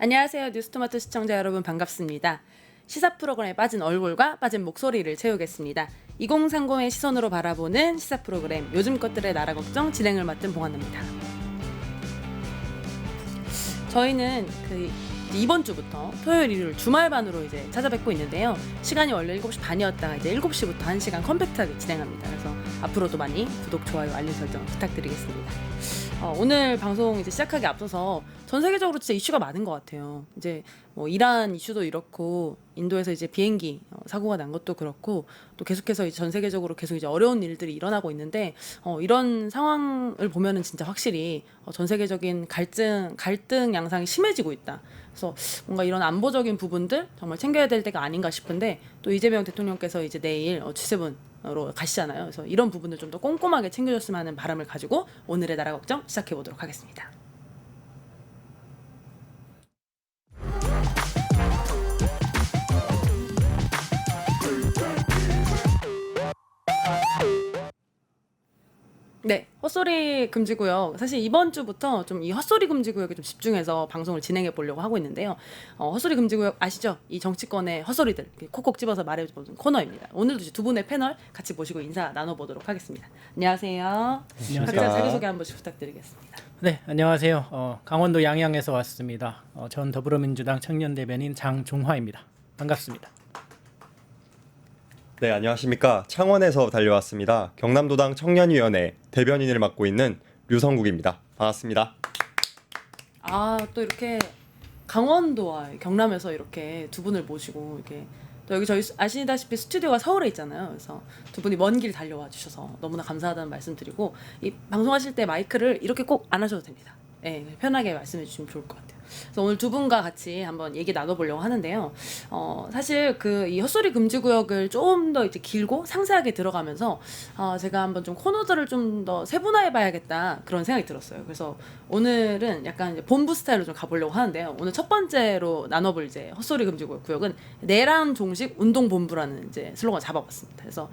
안녕하세요. 뉴스토마토 시청자 여러분 반갑습니다. 시사 프로그램에 빠진 얼굴과 빠진 목소리를 채우겠습니다. 2030의 시선으로 바라보는 시사 프로그램 요즘 것들의 나라 걱정 진행을 맡은 봉환입니다. 저희는 이번 주부터 토요일, 일요일 주말반으로 이제 찾아뵙고 있는데요. 시간이 원래 7시 반이었다가 이제 7시부터 1시간 컴팩트하게 진행합니다. 그래서 앞으로도 많이 구독, 좋아요, 알림 설정 부탁드리겠습니다. 오늘 방송 이제 시작하기 앞서서 전 세계적으로 진짜 이슈가 많은 것 같아요. 이제 뭐 이란 이슈도 이렇고 인도에서 이제 비행기 사고가 난 것도 그렇고 또 계속해서 이제 전 세계적으로 계속 이제 어려운 일들이 일어나고 있는데 이런 상황을 보면은 진짜 확실히 전 세계적인 갈등 양상이 심해지고 있다. 그래서 뭔가 이런 안보적인 부분들 정말 챙겨야 될 때가 아닌가 싶은데 또 이재명 대통령께서 이제 내일 G7으로 가시잖아요. 그래서 이런 부분을 좀 더 꼼꼼하게 챙겨줬으면 하는 바람을 가지고 오늘의 나라 걱정 시작해 보도록 하겠습니다. 네, 헛소리 금지구역. 사실 이번 주부터 좀 이 헛소리 금지구역에 좀 집중해서 방송을 진행해 보려고 하고 있는데요. 헛소리 금지구역 아시죠? 이 정치권의 헛소리들 콕콕 집어서 말해보는 코너입니다. 오늘도 두 분의 패널 같이 모시고 인사 나눠보도록 하겠습니다. 안녕하세요. 안녕하세요. 각자 자기소개 한 번씩 부탁드리겠습니다. 네, 안녕하세요. 강원도 양양에서 왔습니다. 전 더불어민주당 청년대변인 장종화입니다. 반갑습니다. 네, 안녕하십니까. 창원에서 달려왔습니다. 경남도당 청년위원회 대변인을 맡고 있는 류성국입니다. 반갑습니다. 또 이렇게 강원도와 경남에서 이렇게 두 분을 모시고 이렇게 또 여기 저희 아시다시피 스튜디오가 서울에 있잖아요. 그래서 두 분이 먼 길 달려와 주셔서 너무나 감사하다는 말씀드리고 이 방송하실 때 마이크를 이렇게 꼭 안 하셔도 됩니다. 네, 편하게 말씀해 주시면 좋을 것 같아요. 그래서 오늘 두 분과 같이 한번 얘기 나눠보려고 하는데요. 사실 이 헛소리 금지 구역을 좀 더 이제 길고 상세하게 들어가면서 제가 한번 좀 코너들을 좀 더 세분화해봐야겠다 그런 생각이 들었어요. 그래서 오늘은 약간 이제 본부 스타일로 좀 가보려고 하는데요. 오늘 첫 번째로 나눠볼 이제 헛소리 금지 구역은 내란 종식 운동본부라는 이제 슬로건 잡아봤습니다. 그래서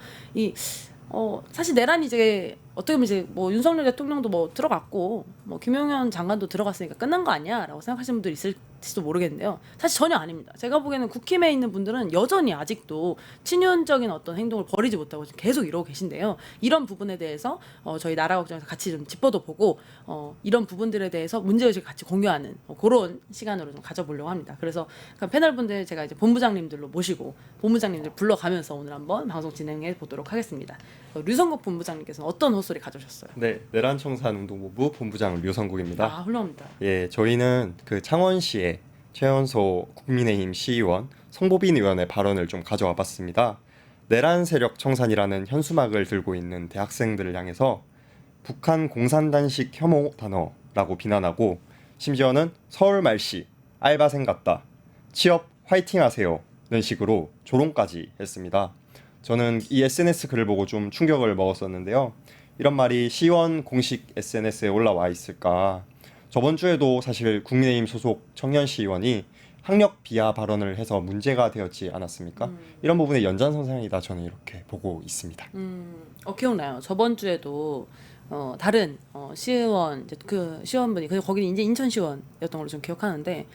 사실 내란이 이제 어떻게 보면 이제 뭐 윤석열 대통령도 뭐 들어갔고 뭐 김용현 장관도 들어갔으니까 끝난 거 아니야라고 생각하시는 분들이 있을지도 모르겠는데요. 사실 전혀 아닙니다. 제가 보기에는 국힘에 있는 분들은 여전히 아직도 친윤적인 어떤 행동을 버리지 못하고 계속 이러고 계신데요. 이런 부분에 대해서 저희 나라 걱정에서 같이 좀 짚어도 보고 이런 부분들에 대해서 문제의식을 같이 공유하는 그런 시간으로 좀 가져보려고 합니다. 그래서 패널분들 제가 이제 본부장님들로 모시고 본부장님들 불러가면서 오늘 한번 방송 진행해 보도록 하겠습니다. 류성국 본부장님께서는 어떤 헛소리 가져오셨어요? 네, 내란청산운동본부 본부장 류성국입니다. 훌륭합니다. 예, 저희는 그 창원시의 최연소 국민의힘 시의원 성보빈 의원의 발언을 좀 가져와 봤습니다. 내란 세력 청산이라는 현수막을 들고 있는 대학생들을 향해서 북한 공산단식 혐오 단어라고 비난하고 심지어는 서울 말씨 알바생 같다, 취업 화이팅 하세요 는 식으로 조롱까지 했습니다. 저는 이 SNS 글을 보고 좀 충격을 먹었었는데요. 이런 말이 시의원 공식 SNS에 올라와 있을까? 저번 주에도 사실 국민의힘 소속 청년 시의원이 학력 비하 발언을 해서 문제가 되었지 않았습니까? 이런 부분의 연장선상이다 저는 이렇게 보고 있습니다. 기억나요. 저번 주에도 다른 시의원 이제 그 시의원분이 거기는 이제 인천시의원이었던 걸로 좀 기억하는데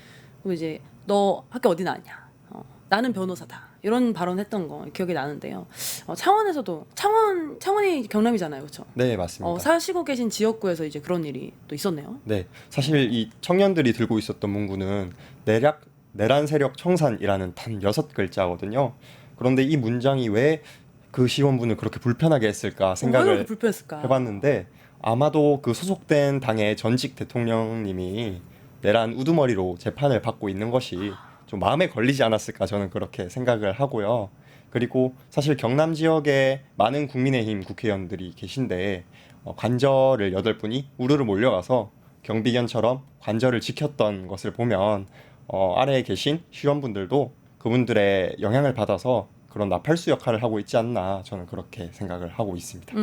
이제 너 학교 어디 나왔냐? 나는 변호사다. 이런 발언했던 거 기억이 나는데요. 창원에서도 창원이 경남이잖아요, 그렇죠? 네, 맞습니다. 사시고 계신 지역구에서 이제 그런 일이 또 있었네요. 네, 사실 이 청년들이 들고 있었던 문구는 내란 세력 청산이라는 단 6글자거든요. 그런데 이 문장이 왜 그 시의원분을 그렇게 불편하게 했을까 생각을 해봤는데 아마도 그 소속된 당의 전직 대통령님이 내란 우두머리로 재판을 받고 있는 것이 좀 마음에 걸리지 않았을까 저는 그렇게 생각을 하고요. 그리고 사실 경남 지역에 많은 국민의힘 국회의원들이 계신데 관저를 8분이 우르르 몰려가서 경비견처럼 관저를 지켰던 것을 보면 아래에 계신 시의원분들도 그분들의 영향을 받아서 그런 나팔수 역할을 하고 있지 않나 저는 그렇게 생각을 하고 있습니다.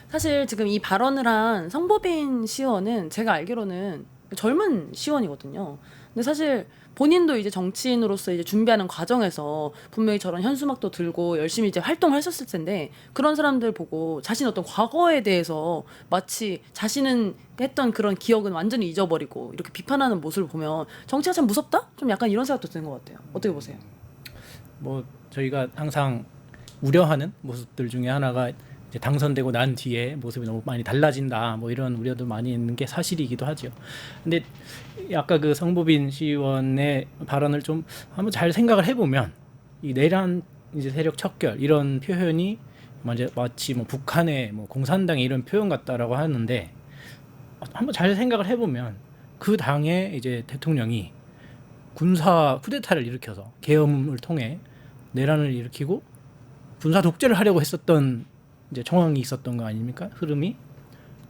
사실 지금 이 발언을 한 성보빈 시의원은 제가 알기로는 젊은 시의원이거든요. 근데 사실 본인도 이제 정치인으로서 이제 준비하는 과정에서 분명히 저런 현수막도 들고 열심히 이제 활동하셨을 텐데 그런 사람들 보고 자신 어떤 과거에 대해서 마치 자신은 했던 그런 기억은 완전히 잊어버리고 이렇게 비판하는 모습을 보면 정치가 참 무섭다? 좀 약간 이런 생각도 드는 것 같아요. 어떻게 보세요? 뭐 저희가 항상 우려하는 모습들 중에 하나가 이제 당선되고 난 뒤에 모습이 너무 많이 달라진다 뭐 이런 우려도 많이 있는 게 사실이기도 하죠. 근데 아까 그 성보빈 시의원의 발언을 좀 한번 잘 생각을 해보면 이 내란 이제 세력 척결 이런 표현이 마치 뭐 북한의 뭐 공산당의 이런 표현 같다라고 하는데 한번 잘 생각을 해보면 그 당의 이제 대통령이 군사 쿠데타를 일으켜서 계엄을 통해 내란을 일으키고 군사 독재를 하려고 했었던 이제 정황이 있었던 거 아닙니까? 흐름이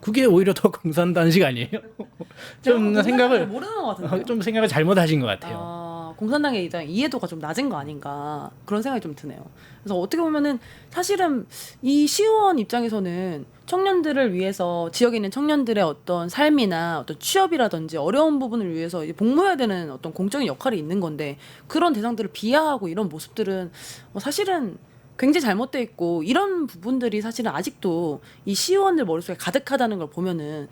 그게 오히려 더 공산단식 아니에요? 좀 생각을 모르는 것 같은데. 좀 생각을 잘못하신 것 같아요. 공산당의 일단 이해도가 좀 낮은 거 아닌가 그런 생각이 좀 드네요. 그래서 어떻게 보면은 사실은 이 시의원 입장에서는 청년들을 위해서 지역에 있는 청년들의 어떤 삶이나 어떤 취업이라든지 어려운 부분을 위해서 이제 복무해야 되는 어떤 공적인 역할이 있는 건데 그런 대상들을 비하하고 이런 모습들은 사실은 굉장히 잘못돼 있고 이런 부분들이 사실은 아직도 이 시의원들 머릿속에 가득하다는 걸 보면은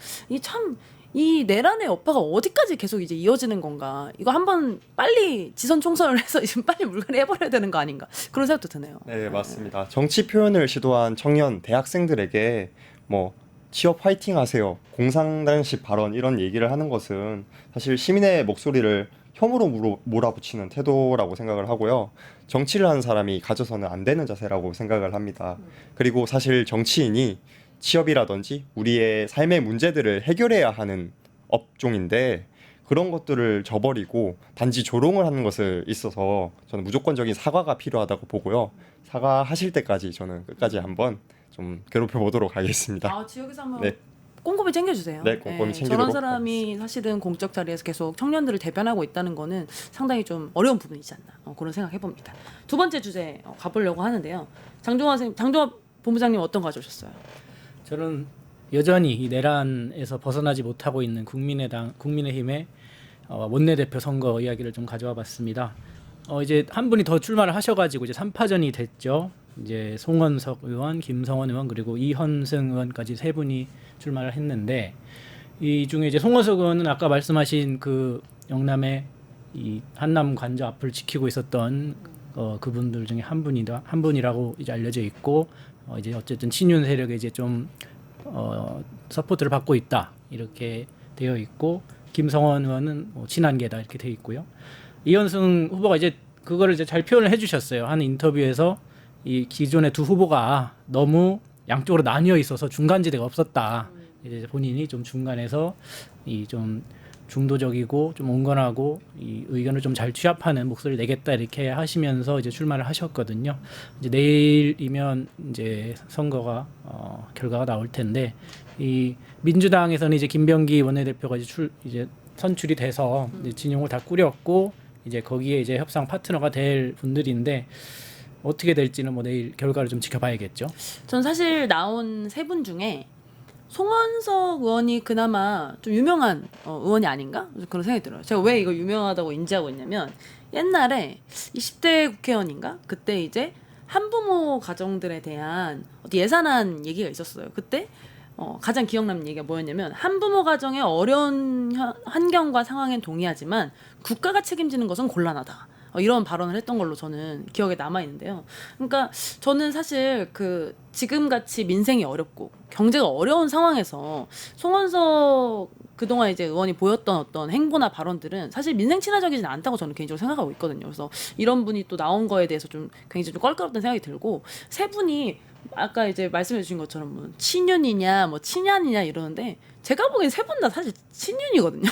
이 내란의 여파가 어디까지 계속 이제 이어지는 건가? 이거 한번 빨리 지선 총선을 해서 지금 빨리 물갈이 해버려야 되는 거 아닌가? 그런 생각도 드네요. 네, 맞습니다. 정치 표현을 시도한 청년 대학생들에게 뭐 취업 화이팅 하세요, 공산당식 발언 이런 얘기를 하는 것은 사실 시민의 목소리를 혐오로 몰아붙이는 태도라고 생각을 하고요. 정치를 하는 사람이 가져서는 안 되는 자세라고 생각을 합니다. 그리고 사실 정치인이 취업이라든지 우리의 삶의 문제들을 해결해야 하는 업종인데 그런 것들을 저버리고 단지 조롱을 하는 것에 있어서 저는 무조건적인 사과가 필요하다고 보고요. 사과하실 때까지 저는 끝까지 한번 좀 괴롭혀 보도록 하겠습니다. 지역에서 한번 네. 꼼꼼히 챙겨주세요. 네, 꼼꼼히 챙기도록 저런 사람이 사실은 공적 자리에서 계속 청년들을 대변하고 있다는 거는 상당히 좀 어려운 부분이지 않나 그런 생각 해봅니다. 두 번째 주제 가보려고 하는데요. 장종화 본부장님 어떤 거 가져오셨어요? 저는 여전히 이 내란에서 벗어나지 못하고 있는 국민의힘의 원내대표 선거 이야기를 좀 가져와 봤습니다. 이제 한 분이 더 출마를 하셔가지고 이제 3파전이 됐죠. 이제 송원석 의원, 김성원 의원 그리고 이현승 의원까지 세 분이 출마를 했는데 이 중에 이제 송원석 의원은 아까 말씀하신 그 영남의 이 한남 관저 앞을 지키고 있었던 그분들 중에 한 분이라고 이제 알려져 있고 이제 어쨌든 친윤 세력에 이제 좀 서포트를 받고 있다 이렇게 되어 있고 김성원 의원은 친한계다 이렇게 되어 있고요. 이현승 후보가 이제 그거를 이제 잘 표현을 해주셨어요. 한 인터뷰에서 이 기존의 두 후보가 너무 양쪽으로 나뉘어 있어서 중간지대가 없었다. 이제 본인이 좀 중간에서 이 좀 중도적이고 좀 온건하고 이 의견을 좀 잘 취합하는 목소리를 내겠다 이렇게 하시면서 이제 출마를 하셨거든요. 이제 내일이면 이제 선거가 결과가 나올 텐데 이 민주당에서는 이제 김병기 원내대표가 이제 선출이 돼서 이제 진영을 다 꾸렸고 이제 거기에 이제 협상 파트너가 될 분들인데 어떻게 될지는 뭐 내일 결과를 좀 지켜봐야겠죠. 전 사실 나온 세 분 중에 송원석 의원이 그나마 좀 유명한 의원이 아닌가? 그런 생각이 들어요. 제가 왜 이거 유명하다고 인지하고 있냐면 옛날에 20대 국회의원인가? 그때 이제 한부모 가정들에 대한 예산안 얘기가 있었어요. 그때 가장 기억나는 얘기가 뭐였냐면 한부모 가정의 어려운 환경과 상황엔 동의하지만 국가가 책임지는 것은 곤란하다. 이런 발언을 했던 걸로 저는 기억에 남아 있는데요. 그러니까 저는 사실 그 지금같이 민생이 어렵고 경제가 어려운 상황에서 송원석 그동안 이제 의원이 보였던 어떤 행보나 발언들은 사실 민생 친화적이진 않다고 저는 개인적으로 생각하고 있거든요. 그래서 이런 분이 또 나온 거에 대해서 좀 굉장히 좀 껄끄럽다는 생각이 들고 세 분이 아까 이제 말씀해 주신 것처럼 뭐 친윤이냐 뭐 친한이냐 이러는데 제가 보기엔 세 분 다 사실 친윤이거든요.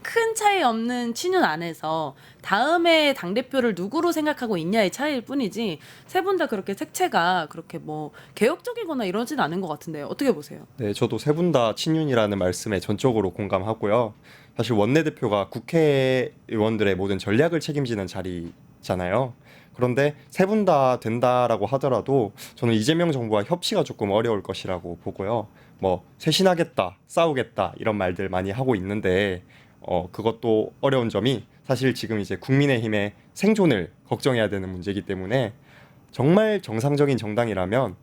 큰 차이 없는 친윤 안에서 다음에 당대표를 누구로 생각하고 있냐의 차이일 뿐이지 세 분 다 그렇게 색채가 그렇게 뭐 개혁적이거나 이러진 않은 것 같은데 어떻게 보세요? 네, 저도 세 분 다 친윤이라는 말씀에 전적으로 공감하고요. 사실 원내대표가 국회의원들의 모든 전략을 책임지는 자리잖아요. 그런데 세 분 다 된다라고 하더라도 저는 이재명 정부와 협치가 조금 어려울 것이라고 보고요. 뭐 쇄신하겠다, 싸우겠다 이런 말들 많이 하고 있는데 그것도 어려운 점이 사실 지금 이제 국민의힘의 생존을 걱정해야 되는 문제이기 때문에 정말 정상적인 정당이라면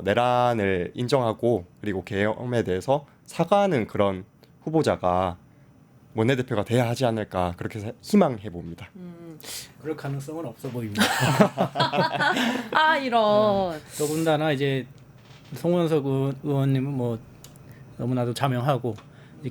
내란을 인정하고 그리고 계엄에 대해서 사과하는 그런 후보자가 원내대표가 돼야 하지 않을까 그렇게 희망해 봅니다. 그럴 가능성은 없어 보입니다. 아 이런. 더군다나 이제 송원석 의원님은 뭐 너무나도 자명하고 이제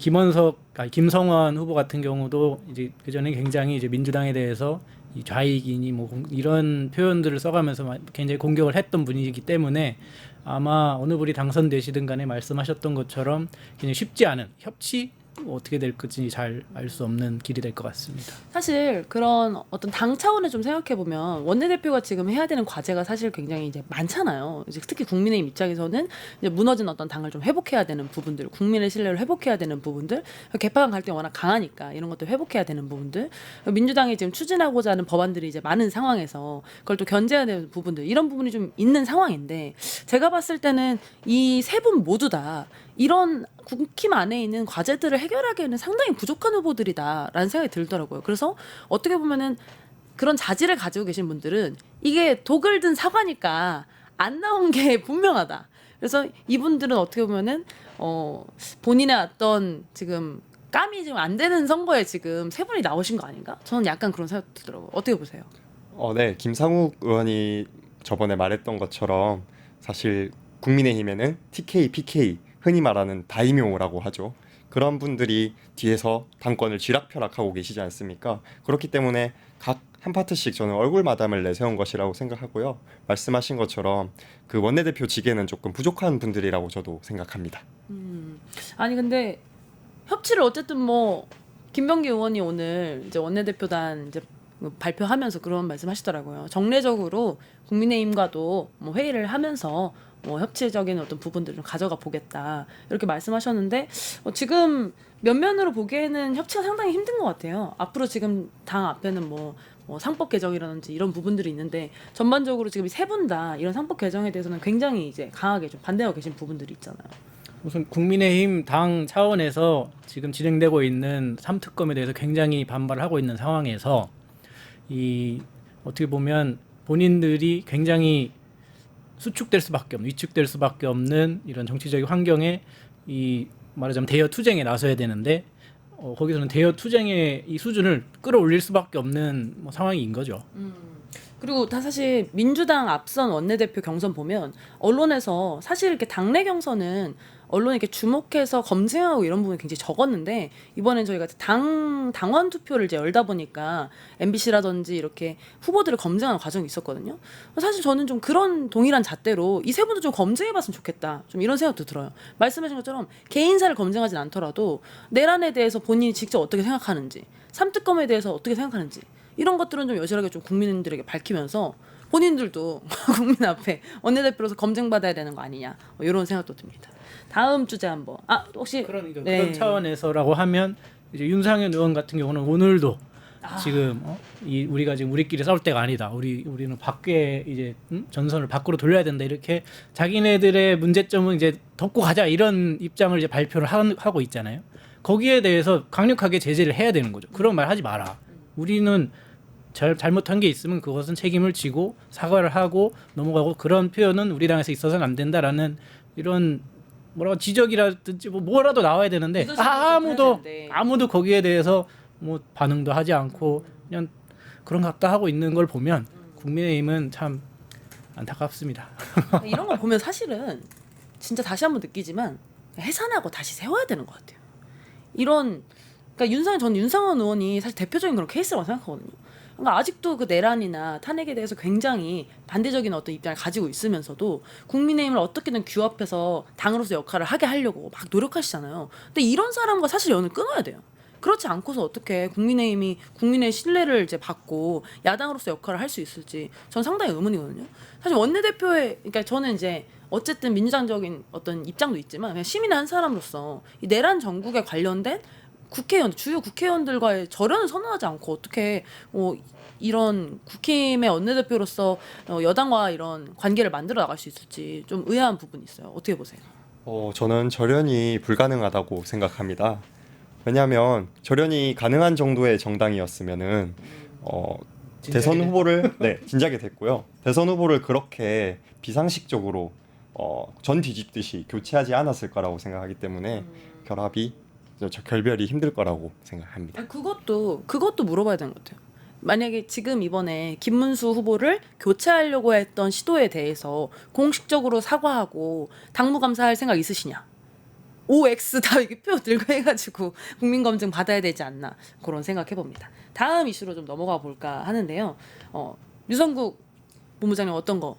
김성환 후보 같은 경우도 이제 그 전에 굉장히 이제 민주당에 대해서 이 좌익이니 뭐 이런 표현들을 써가면서 굉장히 공격을 했던 분이기 때문에 아마 어느 분이 당선되시든 간에 말씀하셨던 것처럼 굉장히 쉽지 않은 협치 어떻게 될 건지 잘 알 수 없는 길이 될 것 같습니다. 사실 그런 어떤 당 차원에 좀 생각해 보면 원내대표가 지금 해야 되는 과제가 사실 굉장히 이제 많잖아요. 이제 특히 국민의힘 입장에서는 이제 무너진 어떤 당을 좀 회복해야 되는 부분들, 국민의 신뢰를 회복해야 되는 부분들, 개파간 갈등이 워낙 강하니까 이런 것들 회복해야 되는 부분들, 민주당이 지금 추진하고자 하는 법안들이 이제 많은 상황에서 그걸 또 견제해야 되는 부분들, 이런 부분이 좀 있는 상황인데 제가 봤을 때는 이 세 분 모두 다 이런 국힘 안에 있는 과제들을 해결하기에는 상당히 부족한 후보들이다라는 생각이 들더라고요. 그래서 어떻게 보면은 그런 자질을 가지고 계신 분들은 이게 독을 든 사과니까 안 나온 게 분명하다. 그래서 이분들은 어떻게 보면은 본인의 어떤 지금 감이 지금 안 되는 선거에 지금 세 분이 나오신 거 아닌가? 저는 약간 그런 생각이 들더라고요. 어떻게 보세요? 네, 김상욱 의원이 저번에 말했던 것처럼 사실 국민의힘에는 TK, PK 흔히 말하는 다이묘라고 하죠. 그런 분들이 뒤에서 당권을 쥐락펴락하고 계시지 않습니까? 그렇기 때문에 각 한 파트씩 저는 얼굴 마담을 내세운 것이라고 생각하고요. 말씀하신 것처럼 그 원내대표 직에는 조금 부족한 분들이라고 저도 생각합니다. 아니 근데 협치를 어쨌든 뭐 김병기 의원이 오늘 이제 원내대표단 이제 발표하면서 그런 말씀하시더라고요. 정례적으로 국민의힘과도 뭐 회의를 하면서 뭐 협치적인 어떤 부분들을 좀 가져가 보겠다 이렇게 말씀하셨는데 지금 면면으로 보기에는 협치가 상당히 힘든 것 같아요. 앞으로 지금 당 앞에는 뭐 상법 개정이라든지 이런 부분들이 있는데 전반적으로 지금 세 분 다 이런 상법 개정에 대해서는 굉장히 이제 강하게 좀 반대하고 계신 부분들이 있잖아요. 우선 국민의힘 당 차원에서 지금 진행되고 있는 3특검에 대해서 굉장히 반발을 하고 있는 상황에서 이 어떻게 보면 본인들이 굉장히 수축될 수밖에 없는, 위축될 수밖에 없는 이런 정치적인 환경에 이 말하자면 대여 투쟁에 나서야 되는데 거기서는 대여 투쟁의 이 수준을 끌어올릴 수밖에 없는 뭐 상황인 거죠. 그리고 다 사실 민주당 앞선 원내대표 경선 보면 언론에서 사실 이렇게 당내 경선은 언론이 이렇게 주목해서 검증하고 이런 부분이 굉장히 적었는데 이번엔 저희가 당원 투표를 이제 열다 보니까 MBC라든지 이렇게 후보들을 검증하는 과정이 있었거든요. 사실 저는 좀 그런 동일한 잣대로 이 세 분도 좀 검증해봤으면 좋겠다. 좀 이런 생각도 들어요. 말씀하신 것처럼 개인사를 검증하진 않더라도 내란에 대해서 본인이 직접 어떻게 생각하는지, 삼특검에 대해서 어떻게 생각하는지 이런 것들은 좀 여실하게 좀 국민들에게 밝히면서 본인들도 국민 앞에 원내대표로서 검증받아야 되는 거 아니냐 뭐 이런 생각도 듭니다. 다음 주제 한번 혹시 그런 차원에서라고 하면 이제 윤상현 의원 같은 경우는 오늘도 지금 우리가 지금 우리끼리 싸울 때가 아니다. 우리는 밖에 이제 전선을 밖으로 돌려야 된다. 이렇게 자기네들의 문제점은 이제 덮고 가자 이런 입장을 이제 발표를 하고 있잖아요. 거기에 대해서 강력하게 제재를 해야 되는 거죠. 그런 말 하지 마라. 우리는 잘못한 게 있으면 그것은 책임을 지고 사과를 하고 넘어가고 그런 표현은 우리 당에서 있어서는 안 된다라는 이런 뭐라고 지적이라든지 뭐라도 나와야 되는데 아무도 거기에 대해서 뭐 반응도 하지 않고 그냥 그런 각다 하고 있는 걸 보면 국민의힘은 참 안타깝습니다. 이런 거 보면 사실은 진짜 다시 한번 느끼지만 해산하고 다시 세워야 되는 것 같아요. 그러니까 저는 윤상현 의원이 사실 대표적인 그런 케이스라고 생각하거든요. 그러니까 아직도 그 내란이나 탄핵에 대해서 굉장히 반대적인 어떤 입장을 가지고 있으면서도 국민의힘을 어떻게든 규합해서 당으로서 역할을 하게 하려고 막 노력하시잖아요. 근데 이런 사람과 사실 연을 끊어야 돼요. 그렇지 않고서 어떻게 국민의힘이 국민의 신뢰를 이제 받고 야당으로서 역할을 할 수 있을지 전 상당히 의문이거든요. 사실 그러니까 저는 이제 어쨌든 민주당적인 어떤 입장도 있지만 그냥 시민의 한 사람으로서 이 내란 정국에 관련된 주요 국회의원들과의 절연을 선언하지 않고 어떻게 이런 국힘의 원내대표로서 여당과 이런 관계를 만들어 나갈 수 있을지 좀 의아한 부분이 있어요. 어떻게 보세요? 저는 절연이 불가능하다고 생각합니다. 왜냐하면 절연이 가능한 정도의 정당이었으면은 대선 후보를 진작에 됐고요. 대선 후보를 그렇게 비상식적으로 전 뒤집듯이 교체하지 않았을 거라고 생각하기 때문에 결별이 힘들 거라고 생각합니다. 아니, 그것도 물어봐야 되는 것 같아요. 만약에 지금 이번에 김문수 후보를 교체하려고 했던 시도에 대해서 공식적으로 사과하고 당무감사할 생각 있으시냐? OX 다 이렇게 표 들고 해가지고 국민검증 받아야 되지 않나 그런 생각해 봅니다. 다음 이슈로 좀 넘어가 볼까 하는데요. 유성국 본부장님 어떤 거?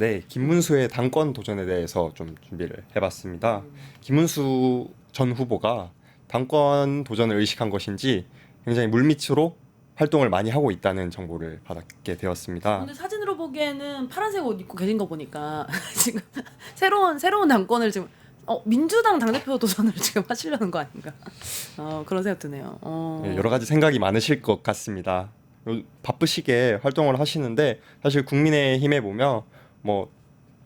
네. 김문수의 당권 도전에 대해서 좀 준비를 해봤습니다. 김문수 전 후보가 당권 도전을 의식한 것인지 굉장히 물밑으로 활동을 많이 하고 있다는 정보를 받게 되었습니다. 근데 사진으로 보기에는 파란색 옷 입고 계신 거 보니까 지금 새로운 당권을 지금 민주당 당대표 도전을 지금 하시려는 거 아닌가? 그런 생각 드네요. 네, 여러 가지 생각이 많으실 것 같습니다. 바쁘시게 활동을 하시는데 사실 국민의힘에 보면 뭐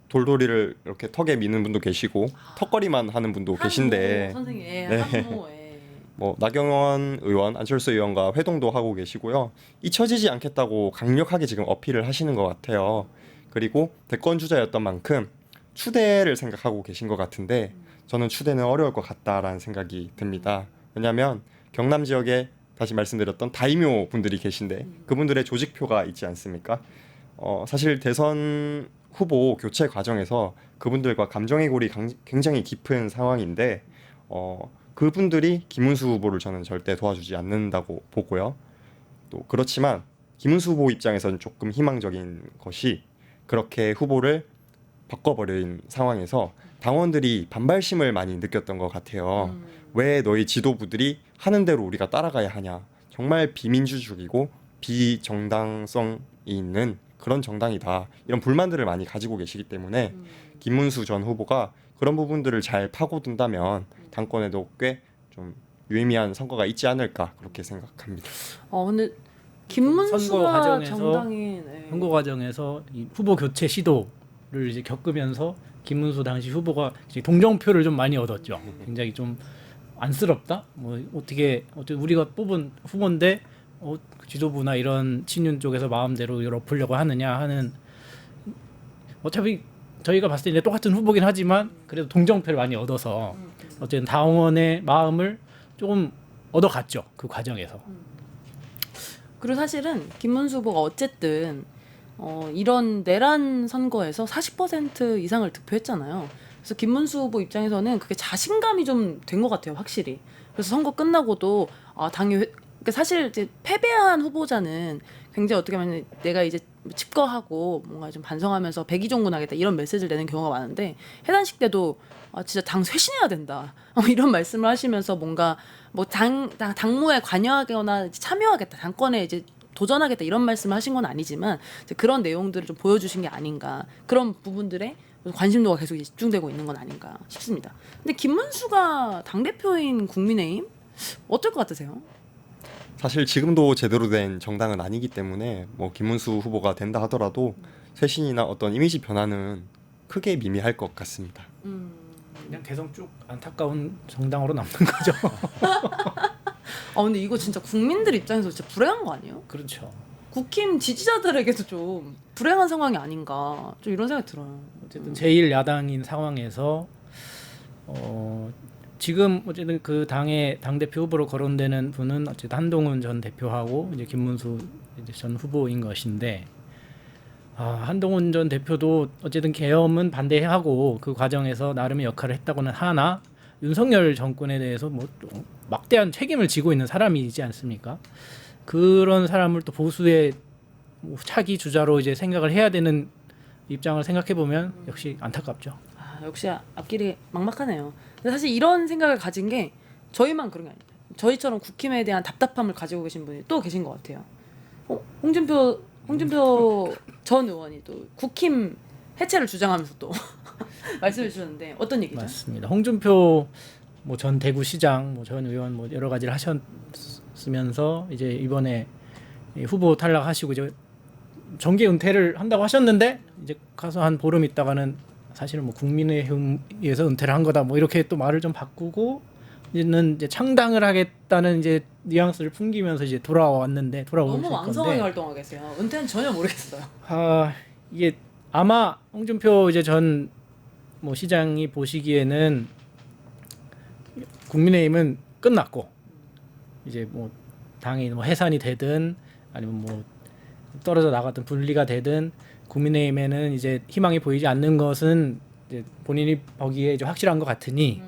돌돌이를 이렇게 턱에 미는 분도 계시고 턱걸이만 하는 분도 계신데 선생님, 네. 한모, 뭐 나경원 의원, 안철수 의원과 회동도 하고 계시고요. 잊혀지지 않겠다고 강력하게 지금 어필을 하시는 것 같아요. 그리고 대권 주자였던 만큼 추대를 생각하고 계신 것 같은데 저는 추대는 어려울 것 같다라는 생각이 듭니다. 왜냐하면 경남 지역에 다시 말씀드렸던 다이묘 분들이 계신데 그분들의 조직표가 있지 않습니까? 사실 대선 후보 교체 과정에서 그분들과 감정의 골이 굉장히 깊은 상황인데 그분들이 김문수 후보를 저는 절대 도와주지 않는다고 보고요. 또 그렇지만 김문수 후보 입장에서는 조금 희망적인 것이 그렇게 후보를 바꿔버린 상황에서 당원들이 반발심을 많이 느꼈던 것 같아요. 왜 너희 지도부들이 하는 대로 우리가 따라가야 하냐. 정말 비민주적이고 비정당성이 있는 그런 정당이다. 이런 불만들을 많이 가지고 계시기 때문에 김문수 전 후보가 그런 부분들을 잘 파고든다면 당권에도 꽤 좀 유의미한 선거가 있지 않을까 그렇게 생각합니다. 근데 김문수가 선거 과정에서 정당이 선거 과정에서 이 후보 교체 시도를 이제 겪으면서 김문수 당시 후보가 이제 동정표를 좀 많이 얻었죠. 굉장히 좀 안쓰럽다. 뭐 어떻게 우리가 뽑은 후보인데 지도부나 이런 친윤 쪽에서 마음대로 엎으려고 하느냐 하는 어차피 저희가 봤을 때 이제 똑같은 후보긴 하지만 그래도 동정표를 많이 얻어서 어쨌든 당원의 마음을 조금 얻어갔죠. 그 과정에서. 그리고 사실은 김문수 후보가 어쨌든 이런 내란 선거에서 40% 이상을 득표했잖아요. 그래서 김문수 후보 입장에서는 그게 자신감이 좀 된 것 같아요, 확실히. 그래서 선거 끝나고도 당이 그러니까 사실 이제 패배한 후보자는 굉장히 어떻게 보면 내가 이제 칩거하고 뭔가 좀 반성하면서 백의종군하겠다 이런 메시지를 내는 경우가 많은데 해단식 때도 진짜 당 쇄신해야 된다 이런 말씀을 하시면서 뭔가 뭐 당무에 관여하거나 참여하겠다 당권에 이제 도전하겠다 이런 말씀을 하신 건 아니지만 이제 그런 내용들을 좀 보여주신 게 아닌가 그런 부분들에 관심도가 계속 집중되고 있는 건 아닌가 싶습니다. 근데 김문수가 당대표인 국민의힘 어떨 것 같으세요? 사실 지금도 제대로 된 정당은 아니기 때문에 뭐 김문수 후보가 된다 하더라도 쇄신이나 어떤 이미지 변화는 크게 미미할 것 같습니다. 그냥 계속 쭉 안타까운 정당으로 남는 거죠. 근데 이거 진짜 국민들 입장에서 진짜 불행한 거 아니에요? 그렇죠. 국힘 지지자들에게도 좀 불행한 상황이 아닌가 좀 이런 생각이 들어요. 어쨌든 제1야당인 상황에서 지금 어쨌든 그 당의 당대표 후보로 거론되는 분은 어쨌든 한동훈 전 대표하고 이제 김문수 이제 전 후보인 것인데 한동훈 전 대표도 어쨌든 계엄은 반대하고 그 과정에서 나름의 역할을 했다고는 하나 윤석열 정권에 대해서 뭐 막대한 책임을 지고 있는 사람이지 않습니까? 그런 사람을 또 보수의 차기 주자로 이제 생각을 해야 되는 입장을 생각해 보면 역시 안타깝죠. 역시 앞길이 막막하네요. 근데 사실 이런 생각을 가진 게 저희만 그런 게 아닙니다. 저희처럼 국힘에 대한 답답함을 가지고 계신 분이 또 계신 것 같아요. 홍준표 전 의원이 또 국힘 해체를 주장하면서 또 말씀해 주셨는데 어떤 얘기죠? 맞습니다. 홍준표 뭐 전 대구시장, 뭐 전 의원 뭐 여러 가지를 하셨으면서 이제 이번에 후보 탈락하시고 이제 정계 은퇴를 한다고 하셨는데 이제 가서 한 보름 있다가는 사실은 뭐 국민의힘에서 은퇴를 한 거다 뭐 이렇게 또 말을 좀 바꾸고 이제 창당을 하겠다는 이제 뉘앙스를 풍기면서 이제 돌아오실 너무 왕성하게 건데 활동하고 계세요. 은퇴는 전혀 모르겠어요. 이게 아마 홍준표 이제 전 뭐 시장이 보시기에는 국민의힘은 끝났고 이제 뭐 당이 뭐 해산이 되든 아니면 뭐 떨어져 나갔든 분리가 되든 국민의힘에는 이제 희망이 보이지 않는 것은 이제 본인이 보기에 이제 확실한 것 같으니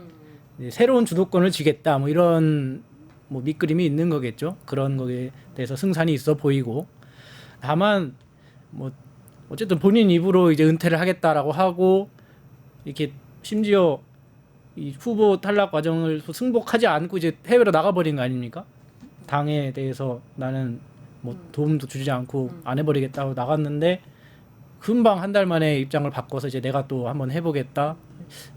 이제 새로운 주도권을 쥐겠다 뭐 이런 뭐 밑그림이 있는 거겠죠. 그런 거에 대해서 승산이 있어 보이고 다만 뭐 어쨌든 본인 입으로 이제 은퇴를 하겠다라고 하고 이렇게 심지어 이 후보 탈락 과정을 승복하지 않고 이제 해외로 나가버린 거 아닙니까? 당에 대해서 나는 뭐 도움도 주지 않고 안 해버리겠다고 나갔는데 금방 한 달 만에 입장을 바꿔서 이제 내가 또 한번 해보겠다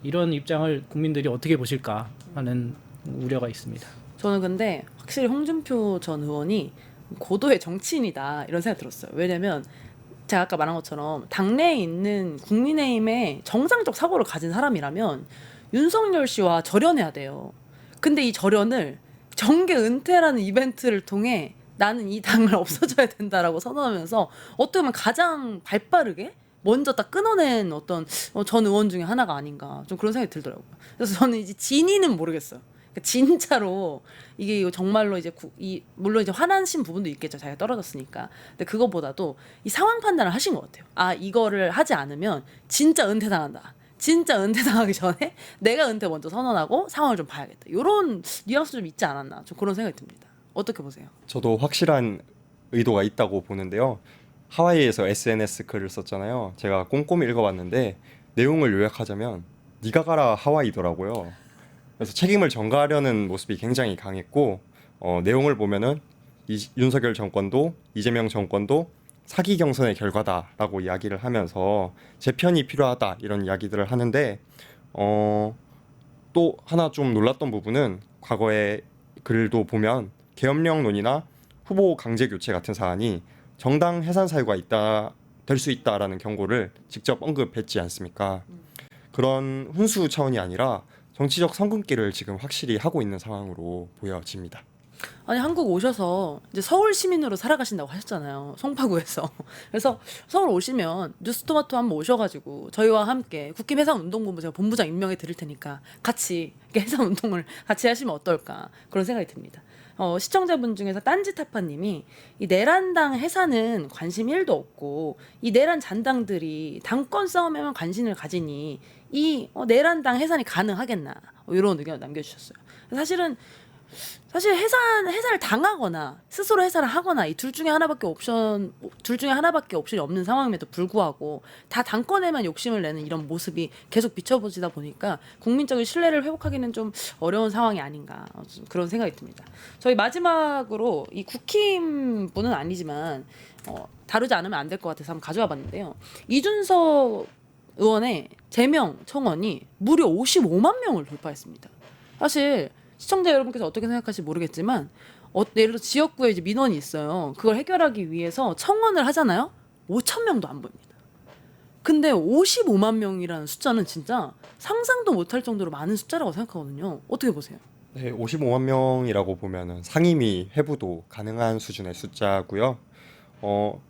이런 입장을 국민들이 어떻게 보실까 하는 우려가 있습니다. 저는 근데 확실히 홍준표 전 의원이 고도의 정치인이다 이런 생각 들었어요. 왜냐면 제가 아까 말한 것처럼 당내에 있는 국민의힘의 정상적 사고를 가진 사람이라면 윤석열 씨와 절연해야 돼요. 근데 이 절연을 정계 은퇴라는 이벤트를 통해 나는 이 당을 없어져야 된다라고 선언하면서 어떻게 보면 가장 발빠르게 먼저 딱 끊어낸 어떤 전 의원 중에 하나가 아닌가 좀 그런 생각이 들더라고요. 그래서 저는 이제 진위는 모르겠어요. 그러니까 진짜로 이게 정말로 이제 물론 이제 화나신 부분도 있겠죠. 자기가 떨어졌으니까. 근데 그거보다도 이 상황 판단을 하신 것 같아요. 아 이거를 하지 않으면 진짜 은퇴당한다. 진짜 은퇴당하기 전에 내가 은퇴 먼저 선언하고 상황을 좀 봐야겠다. 이런 뉘앙스 좀 있지 않았나 좀 그런 생각이 듭니다. 어떻게 보세요? 저도 확실한 의도가 있다고 보는데요. 하와이에서 SNS 글을 썼잖아요. 제가 꼼꼼히 읽어봤는데 내용을 요약하자면 네가 가라 하와이더라고요. 그래서 책임을 전가하려는 모습이 굉장히 강했고 내용을 보면은 윤석열 정권도 이재명 정권도 사기 경선의 결과다라고 이야기를 하면서 재편이 필요하다 이런 이야기들을 하는데 또 하나 좀 놀랐던 부분은 과거의 글도 보면 계엄령론이나 후보 강제 교체 같은 사안이 정당 해산 사유가 될 수 있다라는 경고를 직접 언급했지 않습니까? 그런 훈수 차원이 아니라 정치적 선긋기를 지금 확실히 하고 있는 상황으로 보여집니다. 아니 한국 오셔서 이제 서울 시민으로 살아가신다고 하셨잖아요. 송파구에서. 그래서 서울 오시면 뉴스토마토 한번 오셔가지고 저희와 함께 국힘 해상운동본부 제가 본부장 임명해 드릴 테니까 같이 이렇게 해상운동을 같이 하시면 어떨까 그런 생각이 듭니다. 시청자분 중에서 딴지타파님이 이 내란당 해산은 관심 1도 없고 이 내란 잔당들이 당권 싸움에만 관심을 가지니 이 내란당 해산이 가능하겠나 이런 의견을 남겨주셨어요. 사실 해산을 당하거나 스스로 해산을 하거나 이 둘 중에 하나밖에 옵션이 없는 상황임에도 불구하고 다 당권에만 욕심을 내는 이런 모습이 계속 비춰보지다 보니까 국민적인 신뢰를 회복하기는 좀 어려운 상황이 아닌가 그런 생각이 듭니다. 저희 마지막으로 이 국힘 분은 아니지만 다루지 않으면 안 될 것 같아서 한번 가져와 봤는데요. 이준석 의원의 제명 청원이 무려 55만 명을 돌파했습니다. 사실 시청자 여러분께서 어떻게 생각하실지 모르겠지만 예를 들어 지역구에 이제 민원이 있어요. 그걸 해결하기 위해서 청원을 하잖아요. 5천 명도 안 보입니다. 근데 55만 명이라는 숫자는 진짜 상상도 못할 정도로 많은 숫자라고 생각하거든요. 어떻게 보세요? 네, 55만 명이라고 보면은 상임위 회부도 가능한 수준의 숫자고요.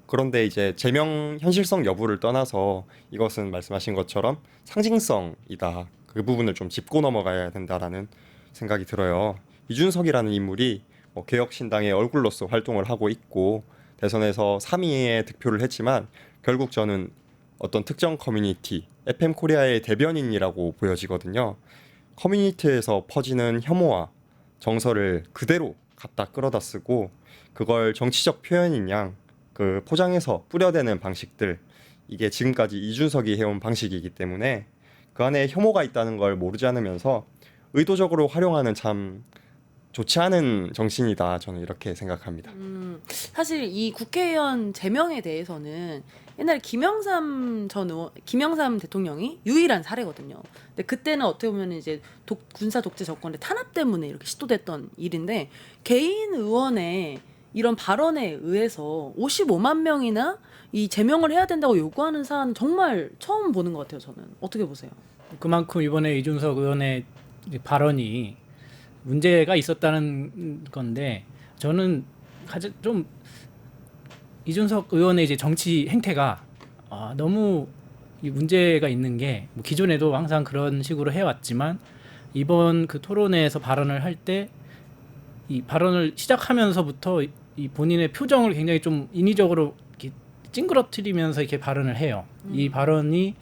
그런데 이제 제명 현실성 여부를 떠나서 이것은 말씀하신 것처럼 상징성이다. 그 부분을 좀 짚고 넘어가야 된다라는 생각이 들어요. 이준석이라는 인물이 개혁신당의 얼굴로서 활동을 하고 있고 대선에서 3위에 득표를 했지만 결국 저는 어떤 특정 커뮤니티, FM 코리아의 대변인이라고 보여지거든요. 커뮤니티에서 퍼지는 혐오와 정서를 그대로 갖다 끌어다 쓰고 그걸 정치적 표현인 양 그 포장해서 뿌려대는 방식들 이게 지금까지 이준석이 해온 방식이기 때문에 그 안에 혐오가 있다는 걸 모르지 않으면서 의도적으로 활용하는 참 좋지 않은 정신이다 저는 이렇게 생각합니다. 사실 이 국회의원 제명에 대해서는 옛날에 김영삼 대통령이 유일한 사례거든요. 근데 그때는 어떻게 보면 이제 군사 독재 정권의 탄압 때문에 이렇게 시도됐던 일인데 개인 의원의 이런 발언에 의해서 55만 명이나 이 제명을 해야 된다고 요구하는 사안은 정말 처음 보는 것 같아요. 저는 어떻게 보세요? 그만큼 이번에 이준석 의원의 발언이 문제가 있었다는 건데 저는 가장 좀 이준석 의원의 이제 정치 행태가 너무 이 문제가 있는 게 뭐 기존에도 항상 그런 식으로 해왔지만 이번 그 토론회에서 발언을 할 때 이 발언을 시작하면서부터 이 본인의 표정을 굉장히 좀 인위적으로 이렇게 찡그러뜨리면서 이렇게 발언을 해요. 이 발언이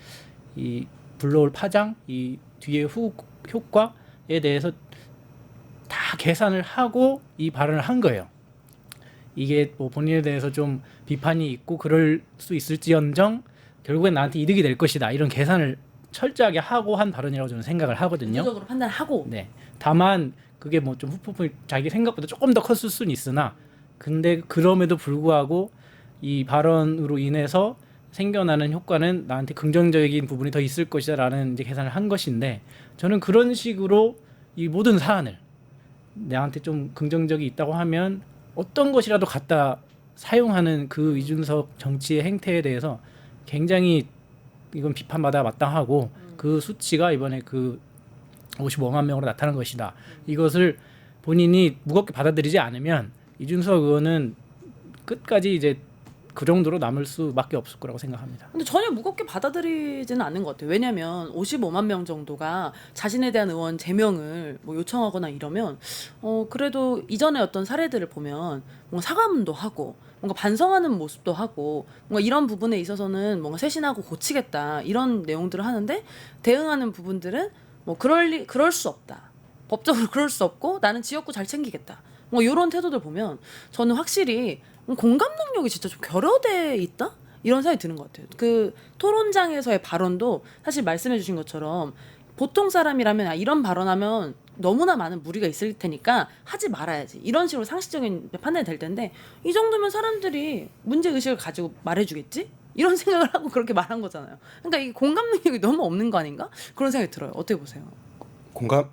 이 불러올 파장, 이 뒤에 효과에 대해서 다 계산을 하고 이 발언을 한 거예요. 이게 뭐 본인에 대해서 좀 비판이 있고 그럴 수 있을지언정 결국엔 나한테 이득이 될 것이다 이런 계산을 철저하게 하고 한 발언이라고 저는 생각을 하거든요. 우주적으로 판단하고. 네. 다만 그게 뭐 좀 후폭풍이 자기 생각보다 조금 더 컸을 수는 있으나 근데 그럼에도 불구하고 이 발언으로 인해서 생겨나는 효과는 나한테 긍정적인 부분이 더 있을 것이다라는 이제 계산을 한 것인데 저는 그런 식으로 이 모든 사안을 나한테 좀 긍정적이 있다고 하면 어떤 것이라도 갖다 사용하는 그 이준석 정치의 행태에 대해서 굉장히 이건 비판받아 마땅하고 그 수치가 이번에 그 55만 명으로 나타난 것이다. 이것을 본인이 무겁게 받아들이지 않으면 이준석 의원은 끝까지 이제 그 정도로 남을 수밖에 없을 거라고 생각합니다. 근데 전혀 무겁게 받아들이지는 않는 것 같아요. 왜냐하면 55만 명 정도가 자신에 대한 의원 제명을 뭐 요청하거나 이러면 그래도 이전에 어떤 사례들을 보면 뭔가 사과문도 하고 뭔가 반성하는 모습도 하고 뭔가 이런 부분에 있어서는 뭔가 쇄신하고 고치겠다 이런 내용들을 하는데 대응하는 부분들은 뭐 그럴 수 없다. 법적으로 그럴 수 없고 나는 지역구 잘 챙기겠다. 뭐 이런 태도들 보면 저는 확실히 공감 능력이 진짜 좀 결여돼 있다? 이런 생각이 드는 것 같아요. 그 토론장에서의 발언도 사실 말씀해 주신 것처럼 보통 사람이라면 이런 발언하면 너무나 많은 무리가 있을 테니까 하지 말아야지. 이런 식으로 상식적인 판단이 될 텐데 이 정도면 사람들이 문제의식을 가지고 말해주겠지? 이런 생각을 하고 그렇게 말한 거잖아요. 그러니까 이 공감 능력이 너무 없는 거 아닌가? 그런 생각이 들어요. 어떻게 보세요? 공감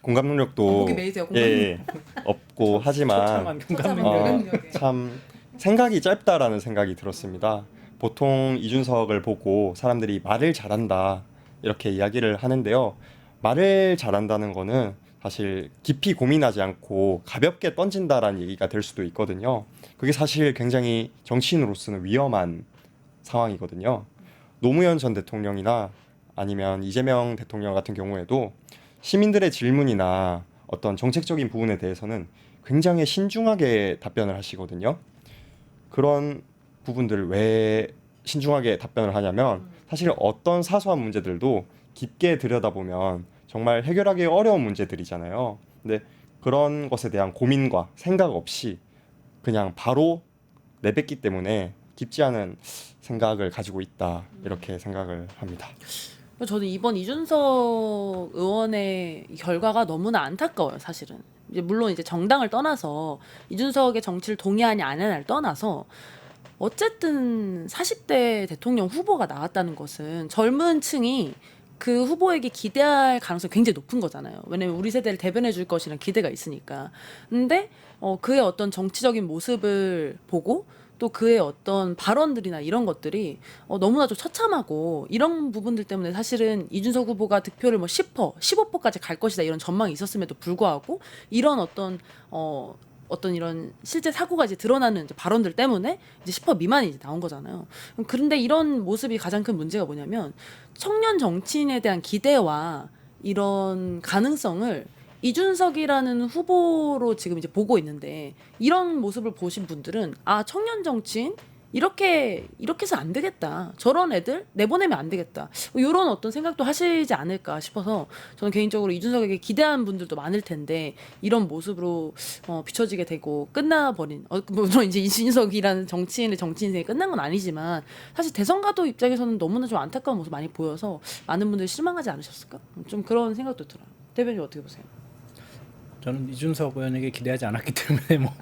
능력도 보기 메이세요. 공감 예, 없고 하지만 처참한 공감 능력에. 참 생각이 짧다라는 생각이 들었습니다. 보통 이준석을 보고 사람들이 말을 잘한다 이렇게 이야기를 하는데요. 말을 잘한다는 거는 사실 깊이 고민하지 않고 가볍게 던진다라는 얘기가 될 수도 있거든요. 그게 사실 굉장히 정치인으로서는 위험한 상황이거든요. 노무현 전 대통령이나 아니면 이재명 대통령 같은 경우에도 시민들의 질문이나 어떤 정책적인 부분에 대해서는 굉장히 신중하게 답변을 하시거든요. 그런 부분들을 왜 신중하게 답변을 하냐면 사실 어떤 사소한 문제들도 깊게 들여다보면 정말 해결하기 어려운 문제들이잖아요. 근데 그런 것에 대한 고민과 생각 없이 그냥 바로 내뱉기 때문에 깊지 않은 생각을 가지고 있다 이렇게 생각을 합니다. 저는 이번 이준석 의원의 결과가 너무나 안타까워요. 사실은 이제 물론 이제 정당을 떠나서 이준석의 정치를 동의하냐 안 하냐를 떠나서 어쨌든 40대 대통령 후보가 나왔다는 것은 젊은 층이 그 후보에게 기대할 가능성이 굉장히 높은 거잖아요. 왜냐면 우리 세대를 대변해 줄 것이라는 기대가 있으니까. 근데 그의 어떤 정치적인 모습을 보고 또 그의 어떤 발언들이나 이런 것들이 너무나 좀 처참하고 이런 부분들 때문에 사실은 이준석 후보가 득표를 뭐 10%, 15%까지 갈 것이다 이런 전망이 있었음에도 불구하고 이런 어떤 이런 실제 사고가 이제 드러나는 이제 발언들 때문에 이제 10% 미만이 이제 나온 거잖아요. 그런데 이런 모습이 가장 큰 문제가 뭐냐면 청년 정치인에 대한 기대와 이런 가능성을 이준석이라는 후보로 지금 이제 보고 있는데 이런 모습을 보신 분들은 청년 정치인 이렇게 해서 안 되겠다. 저런 애들 내보내면 안 되겠다. 이런 어떤 생각도 하시지 않을까 싶어서 저는 개인적으로 이준석에게 기대하는 분들도 많을 텐데 이런 모습으로 비춰지게 되고 끝나버린 물론 이제 이준석이라는 정치인의 정치 인생이 끝난 건 아니지만 사실 대선가도 입장에서는 너무나 좀 안타까운 모습 많이 보여서 많은 분들이 실망하지 않으셨을까? 좀 그런 생각도 들어요. 대변인 어떻게 보세요? 저는 이준석 의원에게 기대하지 않았기 때문에 뭐.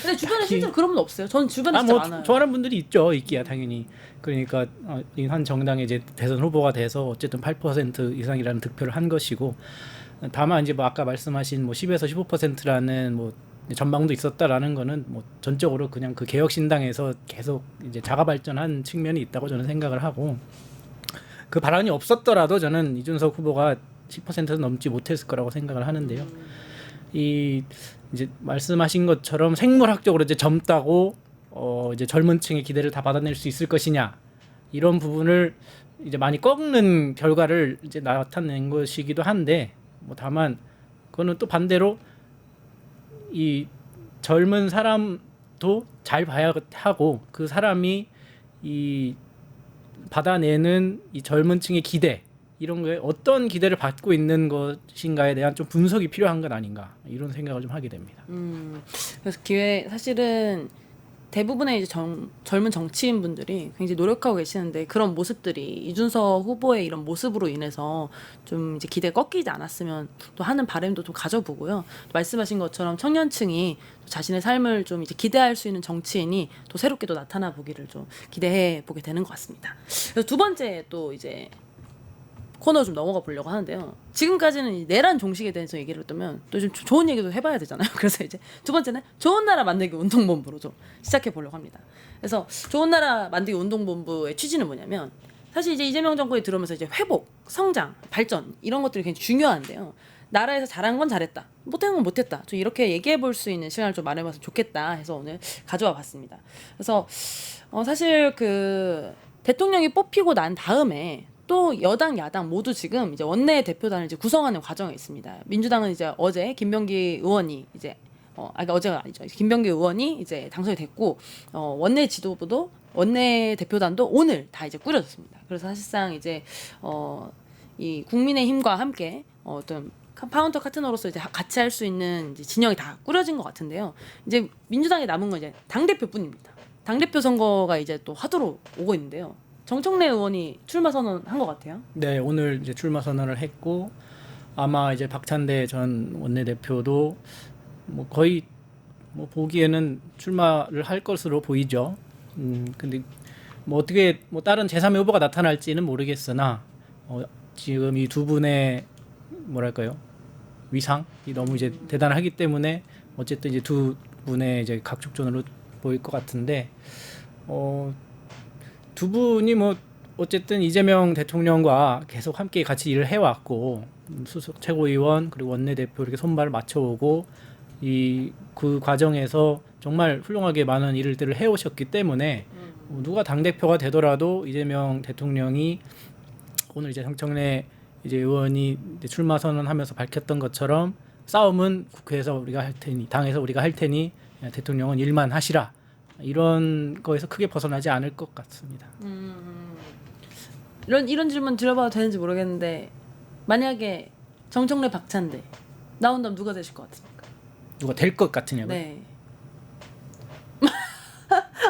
근데 주변에 실제로 그런 분 없어요. 저는 주변에 진짜 뭐 많아요. 좋아하는 분들이 있죠, 있기야 당연히. 그러니까 한 정당의 이제 대선 후보가 돼서 어쨌든 8% 이상이라는 득표를 한 것이고, 다만 이제 뭐 아까 말씀하신 뭐 10에서 15%라는 뭐 전망도 있었다라는 거는 뭐 전적으로 그냥 그 개혁신당에서 계속 이제 자가 발전한 측면이 있다고 저는 생각을 하고, 그 발언이 없었더라도 저는 이준석 후보가 10%는 넘지 못했을 거라고 생각을 하는데요. 이 이제 말씀하신 것처럼 생물학적으로 이제 젊다고 이제 젊은 층의 기대를 다 받아낼 수 있을 것이냐 이런 부분을 이제 많이 꺾는 결과를 이제 나타낸 것이기도 한데 뭐 다만 그거는 또 반대로 이 젊은 사람도 잘 봐야 하고 그 사람이 이 받아내는 이 젊은 층의 기대 이런 거에 어떤 기대를 받고 있는 것인가에 대한 좀 분석이 필요한 건 아닌가 이런 생각을 좀 하게 됩니다. 그래서 기회 사실은 대부분의 이제 젊은 정치인분들이 굉장히 노력하고 계시는데 그런 모습들이 이준석 후보의 이런 모습으로 인해서 좀 이제 기대가 꺾이지 않았으면 또 하는 바람도 좀 가져보고요. 또 말씀하신 것처럼 청년층이 또 자신의 삶을 좀 이제 기대할 수 있는 정치인이 또 새롭게 또 나타나 보기를 좀 기대해 보게 되는 것 같습니다. 그래서 두 번째 또 이제 코너 좀 넘어가 보려고 하는데요. 지금까지는 이 내란 종식에 대해서 얘기를 했다면 또 좀 좋은 얘기도 해봐야 되잖아요. 그래서 이제 두 번째는 좋은 나라 만들기 운동본부로 좀 시작해 보려고 합니다. 그래서 좋은 나라 만들기 운동본부의 취지는 뭐냐면 사실 이제 이재명 정권이 들어오면서 이제 회복, 성장, 발전 이런 것들이 굉장히 중요한데요. 나라에서 잘한 건 잘했다, 못한 건 못했다. 좀 이렇게 얘기해 볼 수 있는 시간을 좀 마련해봐서 좋겠다 해서 오늘 가져와 봤습니다. 그래서 사실 그 대통령이 뽑히고 난 다음에 또 여당 야당 모두 지금 이제 원내 대표단을 이제 구성하는 과정에 있습니다. 민주당은 이제 어제 김병기 의원이 이제 그러니까 어제가 아니죠. 김병기 의원이 이제 당선이 됐고 원내 지도부도 원내 대표단도 오늘 다 이제 꾸려졌습니다. 그래서 사실상 이제 이 국민의힘과 함께 어떤 파운터 파트너로서 이제 같이 할 수 있는 이제 진영이 다 꾸려진 것 같은데요. 이제 민주당에 남은 건 이제 당 대표뿐입니다. 당 대표 선거가 이제 또 화두로 오고 있는데요. 정청래 의원이 출마 선언한 것 같아요. 네, 오늘 이제 출마 선언을 했고 아마 이제 박찬대 전 원내대표도 뭐 거의 뭐 보기에는 출마를 할 것으로 보이죠. 근데 뭐 어떻게 뭐 다른 제3의 후보가 나타날지는 모르겠으나 지금 이 두 분의 뭐랄까요 위상이 너무 이제 대단하기 때문에 어쨌든 이제 두 분의 이제 각축전으로 보일 것 같은데 두 분이 뭐 어쨌든 이재명 대통령과 계속 함께 같이 일을 해왔고 수석 최고위원 그리고 원내대표 이렇게 손발을 맞춰오고 그 과정에서 정말 훌륭하게 많은 일들을 해오셨기 때문에 누가 당 대표가 되더라도 이재명 대통령이 오늘 이제 정청래 이제 의원이 이제 출마 선언하면서 밝혔던 것처럼 싸움은 국회에서 우리가 할 테니 당에서 우리가 할 테니 대통령은 일만 하시라. 이런 거에서 크게 벗어나지 않을 것 같습니다. 이런 질문 드려봐도 되는지 모르겠는데 만약에 정청래 박찬대 나온다면 누가 되실 것 같습니까? 누가 될 것 같으냐고요? 네.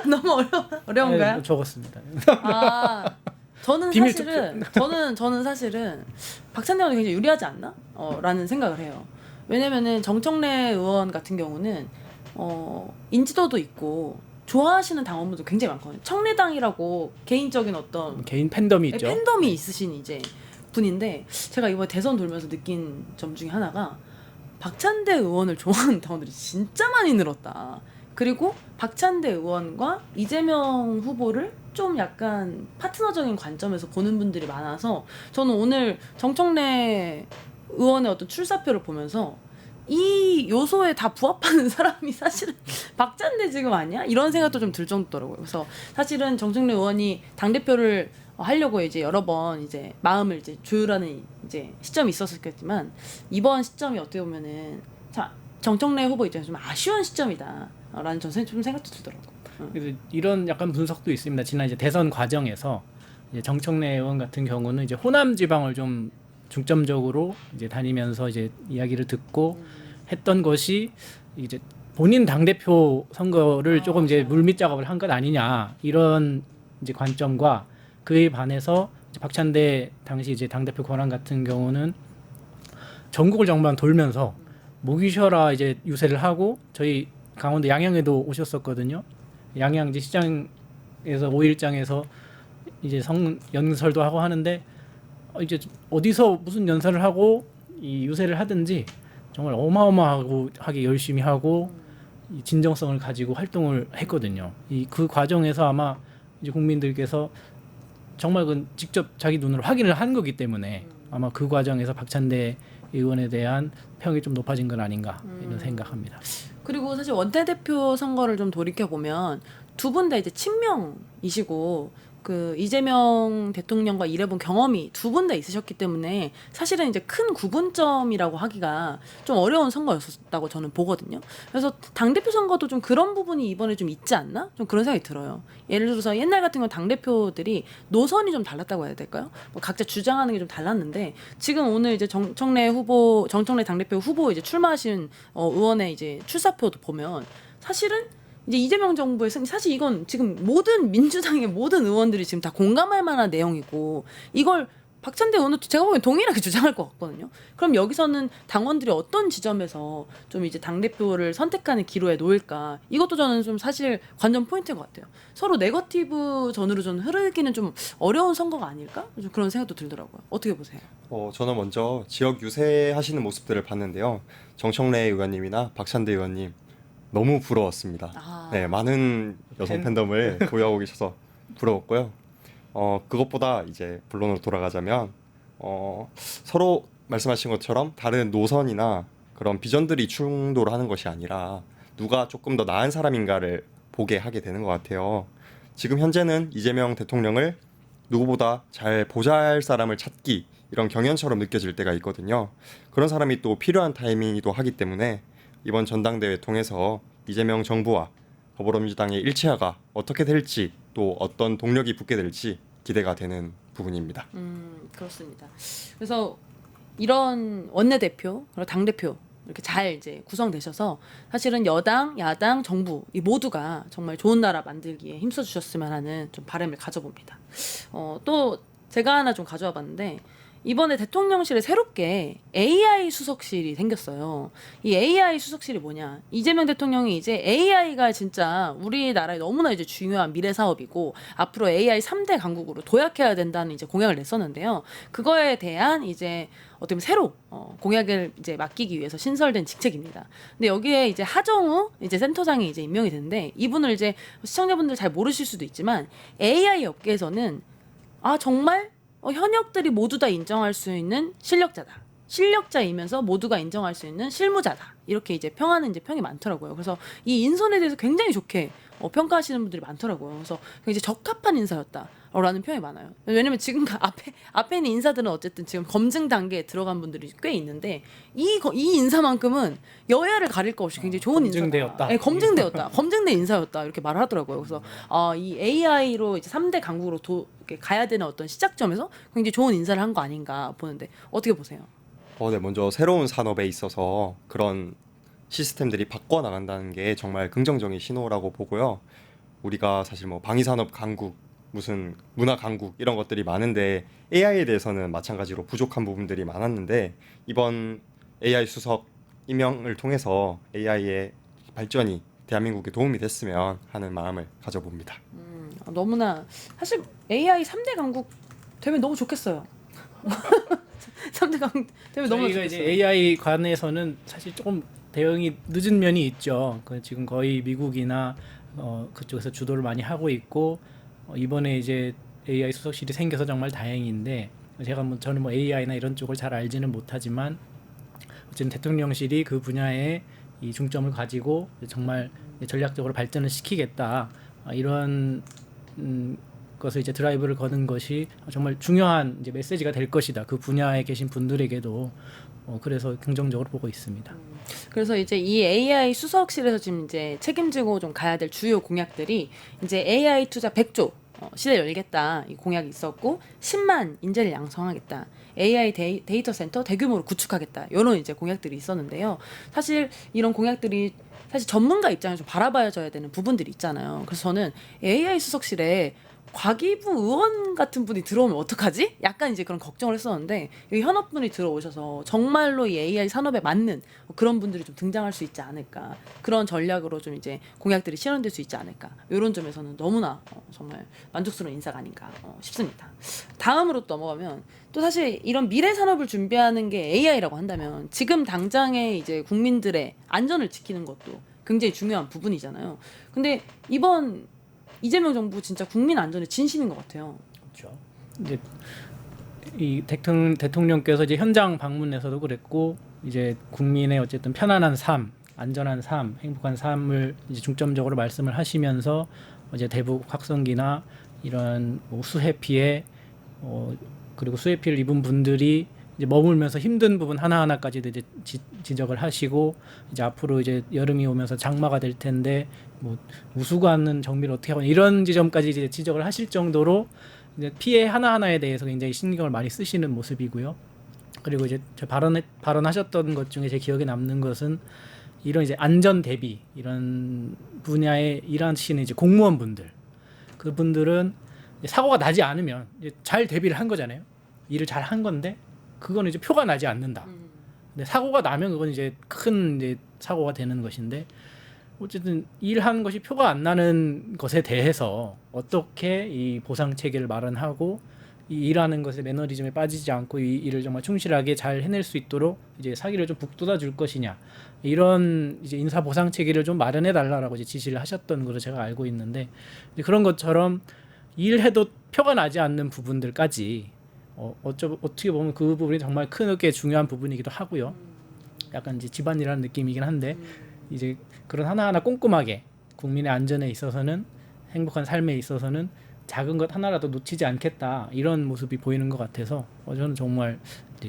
너무 어려운가요? 네, 적었습니다. 저는 비밀 사실은 저는 사실은 박찬대 의원이 굉장히 유리하지 않나? 라는 생각을 해요. 왜냐면은 정청래 의원 같은 경우는 인지도도 있고 좋아하시는 당원분도 굉장히 많거든요. 청래당이라고 개인적인 어떤 개인 팬덤이 있죠. 팬덤이 있으신 이제 분인데 제가 이번에 대선 돌면서 느낀 점 중에 하나가 박찬대 의원을 좋아하는 당원들이 진짜 많이 늘었다. 그리고 박찬대 의원과 이재명 후보를 좀 약간 파트너적인 관점에서 보는 분들이 많아서 저는 오늘 정청래 의원의 어떤 출사표를 보면서 이 요소에 다 부합하는 사람이 사실은 박찬대 지금 아니야? 이런 생각도 좀 들 정도더라고요. 그래서 사실은 정청래 의원이 당대표를 하려고 이제 여러 번 이제 마음을 이제 조율하는 이제 시점이 있었겠지만 이번 시점이 어떻게 보면은 정청래 후보 입장에서 좀 아쉬운 시점이다라는 좀 생각도 들더라고요. 그래서 이런 약간 분석도 있습니다. 지난 이제 대선 과정에서 이제 정청래 의원 같은 경우는 이제 호남 지방을 좀 중점적으로 이제 다니면서 이제 이야기를 듣고 했던 것이 이제 본인 당 대표 선거를 조금 이제 물밑 작업을 한 것 아니냐 이런 이제 관점과 그에 반해서 이제 박찬대 당시 이제 당 대표 권한 같은 경우는 전국을 정말 돌면서 목이 쉬어라 이제 유세를 하고 저희 강원도 양양에도 오셨었거든요. 양양 이제 시장에서 5일장에서 이제 연설도 하고 하는데 이제 어디서 무슨 연설을 하고 이 유세를 하든지 정말 어마어마하게 열심히 하고 이 진정성을 가지고 활동을 했거든요. 그 과정에서 아마 이제 국민들께서 정말 그 직접 자기 눈으로 확인을 한 거기 때문에 아마 그 과정에서 박찬대 의원에 대한 평이 좀 높아진 건 아닌가 이런 생각합니다. 그리고 사실 원내대표 선거를 좀 돌이켜 보면 두 분 다 이제 친명이시고 그 이재명 대통령과 일해본 경험이 두 분 다 있으셨기 때문에 사실은 이제 큰 구분점이라고 하기가 좀 어려운 선거였었다고 저는 보거든요. 그래서 당대표 선거도 좀 그런 부분이 이번에 좀 있지 않나? 좀 그런 생각이 들어요. 예를 들어서 옛날 같은 건 당대표들이 노선이 좀 달랐다고 해야 될까요? 뭐 각자 주장하는 게 좀 달랐는데 지금 오늘 이제 정청래 당대표 후보 이제 출마하신 의원의 이제 출사표도 보면 사실은 이제 이재명 정부의 승리, 사실 이건 지금 모든 민주당의 모든 의원들이 지금 다 공감할 만한 내용이고 이걸 박찬대 의원도 제가 보기엔 동일하게 주장할 것 같거든요. 그럼 여기서는 당원들이 어떤 지점에서 좀 이제 당대표를 선택하는 기로에 놓일까, 이것도 저는 좀 사실 관전 포인트인 것 같아요. 서로 네거티브 전으로 좀 흐르기는 좀 어려운 선거가 아닐까? 좀 그런 생각도 들더라고요. 어떻게 보세요? 저는 먼저 지역 유세하시는 모습들을 봤는데요. 정청래 의원님이나 박찬대 의원님 너무 부러웠습니다. 네, 많은 여성 팬덤을 보유하고 계셔서 부러웠고요. 그것보다 이제 본론으로 돌아가자면 서로 말씀하신 것처럼 다른 노선이나 그런 비전들이 충돌하는 것이 아니라 누가 조금 더 나은 사람인가를 보게 하게 되는 것 같아요. 지금 현재는 이재명 대통령을 누구보다 잘 보잘 사람을 찾기, 이런 경연처럼 느껴질 때가 있거든요. 그런 사람이 또 필요한 타이밍이기도 하기 때문에 이번 전당대회 통해서 이재명 정부와 더불어민주당의 일체화가 어떻게 될지, 또 어떤 동력이 붙게 될지 기대가 되는 부분입니다. 그렇습니다. 그래서 이런 원내대표 그리고 당대표 이렇게 잘 이제 구성되셔서 사실은 여당, 야당, 정부 이 모두가 정말 좋은 나라 만들기에 힘써 주셨으면 하는 좀 바람을 가져봅니다. 또 제가 하나 좀 가져와 봤는데 이번에 대통령실에 새롭게 AI 수석실이 생겼어요. 이 AI 수석실이 뭐냐? 이재명 대통령이 이제 AI가 진짜 우리나라에 너무나 이제 중요한 미래 사업이고 앞으로 AI 3대 강국으로 도약해야 된다는 이제 공약을 냈었는데요. 그거에 대한 이제 어떻게 보면 새로 공약을 이제 맡기기 위해서 신설된 직책입니다. 근데 여기에 이제 하정우 이제 센터장이 이제 임명이 됐는데 이분을 이제 시청자분들 잘 모르실 수도 있지만 AI 업계에서는 정말 현역들이 모두 다 인정할 수 있는 실력자다. 실력자이면서 모두가 인정할 수 있는 실무자다. 이렇게 이제 평하는 이제 평이 많더라고요. 그래서 이 인선에 대해서 굉장히 좋게 평가하시는 분들이 많더라고요. 그래서 굉장히 적합한 인사였다라는 평이 많아요. 왜냐면 지금 앞에 있는 인사들은 어쨌든 지금 검증 단계에 들어간 분들이 꽤 있는데 이 인사만큼은 여야를 가릴 것 없이 굉장히 좋은 검증되었다. 인사다. 네, 검증된 인사였다. 이렇게 말을 하더라고요. 그래서 이 AI로 이제 3대 강국으로 이렇게 가야 되는 어떤 시작점에서 굉장히 좋은 인사를 한 거 아닌가 보는데 어떻게 보세요? 네, 먼저 새로운 산업에 있어서 그런 시스템들이 바꿔 나간다는 게 정말 긍정적인 신호라고 보고요. 우리가 사실 뭐 방위산업 강국, 무슨 문화 강국 이런 것들이 많은데 AI에 대해서는 마찬가지로 부족한 부분들이 많았는데 이번 AI 수석 임명을 통해서 AI의 발전이 대한민국에 도움이 됐으면 하는 마음을 가져봅니다. 너무나 사실 AI 3대 강국 되면 너무 좋겠어요. 3대 강국 되면 너무 저희가 좋겠어요. 이제 AI 관해서는 사실 조금 대응이 늦은 면이 있죠. 지금 거의 미국이나 그쪽에서 주도를 많이 하고 있고 이번에 이제 AI 수석실이 생겨서 정말 다행인데 저는 뭐 AI나 이런 쪽을 잘 알지는 못하지만 어쨌든 대통령실이 그 분야에 이 중점을 가지고 정말 전략적으로 발전을 시키겠다 이런 것을 이제 드라이브를 거는 것이 정말 중요한 이제 메시지가 될 것이다. 그 분야에 계신 분들에게도 그래서 긍정적으로 보고 있습니다. 그래서 이제 이 AI 수석실에서 지금 이제 책임지고 좀 가야 될 주요 공약들이 이제 AI 투자 100조 시대 열겠다 이 공약이 있었고 10만 인재를 양성하겠다. AI 데이터 센터 대규모로 구축하겠다. 이런 이제 공약들이 있었는데요. 사실 이런 공약들이 사실 전문가 입장에서 좀 바라봐줘야 되는 부분들이 있잖아요. 그래서 저는 AI 수석실에 과기부 의원 같은 분이 들어오면 어떡하지? 약간 이제 그런 걱정을 했었는데 여기 현업분이 들어오셔서 정말로 이 AI 산업에 맞는 그런 분들이 좀 등장할 수 있지 않을까, 그런 전략으로 좀 이제 공약들이 실현될 수 있지 않을까, 이런 점에서는 너무나 정말 만족스러운 인사가 아닌가 싶습니다. 다음으로 넘어가면 또 사실 이런 미래 산업을 준비하는 게 AI라고 한다면 지금 당장의 이제 국민들의 안전을 지키는 것도 굉장히 중요한 부분이잖아요. 근데 이번 이재명 정부 진짜 국민 안전에 진심인 것 같아요. 그렇죠. 이제 이 대통령께서 이제 현장 방문에서도 그랬고 이제 국민의 어쨌든 편안한 삶, 안전한 삶, 행복한 삶을 이제 중점적으로 말씀을 하시면서 이제 대북 확성기나 이런 뭐 수해 피해 그리고 수해 피해를 입은 분들이 이제 머물면서 힘든 부분 하나하나까지도 이제 지적을 하시고 이제 앞으로 이제 여름이 오면서 장마가 될 텐데 뭐 우수관은 정비를 어떻게 하고 이런 지점까지 이제 지적을 하실 정도로 이제 피해 하나하나에 대해서 굉장히 신경을 많이 쓰시는 모습이고요. 그리고 이제 발언하셨던 것 중에 제 기억에 남는 것은 이런 이제 안전 대비 이런 분야에 일하시는 이제 공무원분들 그분들은 사고가 나지 않으면 이제 잘 대비를 한 거잖아요. 일을 잘 한 건데 그거는 이제 표가 나지 않는다. 근데 사고가 나면 그건 이제 큰 이제 사고가 되는 것인데 어쨌든 일한 것이 표가 안 나는 것에 대해서 어떻게 이 보상 체계를 마련하고 이 일하는 것에 매너리즘에 빠지지 않고 이 일을 정말 충실하게 잘 해낼 수 있도록 이제 사기를 좀 북돋아 줄 것이냐 이런 이제 인사 보상 체계를 좀 마련해 달라라고 이제 지시를 하셨던 걸로 제가 알고 있는데 그런 것처럼 일해도 표가 나지 않는 부분들까지 어떻게 보면 그 부분이 정말 크게 중요한 부분이기도 하고요. 약간 이제 집안이라는 느낌이긴 한데 이제 그런 하나하나 꼼꼼하게 국민의 안전에 있어서는 행복한 삶에 있어서는 작은 것 하나라도 놓치지 않겠다 이런 모습이 보이는 것 같아서 저는 정말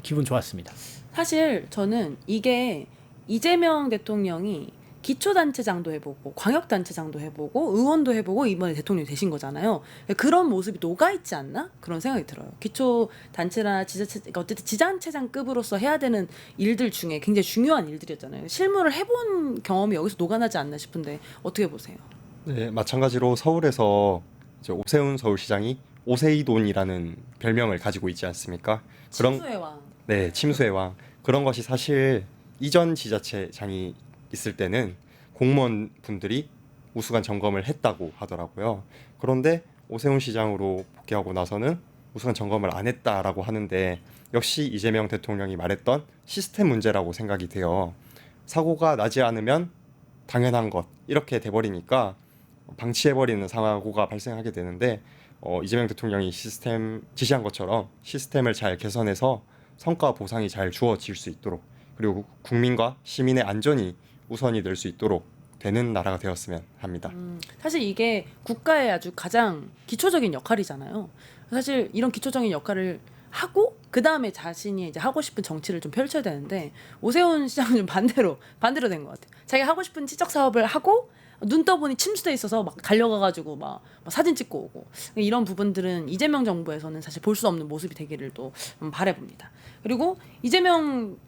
기분 좋았습니다. 사실 저는 이게 이재명 대통령이 기초단체장도 해보고 광역단체장도 해보고 의원도 해보고 이번에 대통령이 되신 거잖아요. 그런 모습이 녹아있지 않나? 그런 생각이 들어요. 기초단체나 지자체, 그러니까 어쨌든 지자체장급으로서 해야 되는 일들 중에 굉장히 중요한 일들이었잖아요. 실무를 해본 경험이 여기서 녹아나지 않나 싶은데 어떻게 보세요? 네, 마찬가지로 서울에서 이제 오세훈 서울시장이 오세이돈이라는 별명을 가지고 있지 않습니까? 침수의 왕. 네, 침수의 왕. 그런 것이 사실 이전 지자체장이 있을 때는 공무원 분들이 우수관 점검을 했다고 하더라고요. 그런데 오세훈 시장으로 복귀하고 나서는 우수관 점검을 안 했다라고 하는데 역시 이재명 대통령이 말했던 시스템 문제라고 생각이 돼요. 사고가 나지 않으면 당연한 것 이렇게 돼버리니까 방치해버리는 사고가 발생하게 되는데 이재명 대통령이 시스템 지시한 것처럼 시스템을 잘 개선해서 성과 보상이 잘 주어질 수 있도록 그리고 국민과 시민의 안전이 우선이 될 수 있도록 되는 나라가 되었으면 합니다. 사실 이게 국가의 아주 가장 기초적인 역할이잖아요. 사실 이런 기초적인 역할을 하고 그 다음에 자신이 이제 하고 싶은 정치를 좀 펼쳐야 되는데 오세훈 시장은 좀 반대로 된 것 같아요. 자기가 하고 싶은 지적 사업을 하고 눈 떠보니 침수돼 있어서 막 달려가가지고 막 사진 찍고 오고 이런 부분들은 이재명 정부에서는 사실 볼 수 없는 모습이 되기를 또 바라봅니다. 그리고 이재명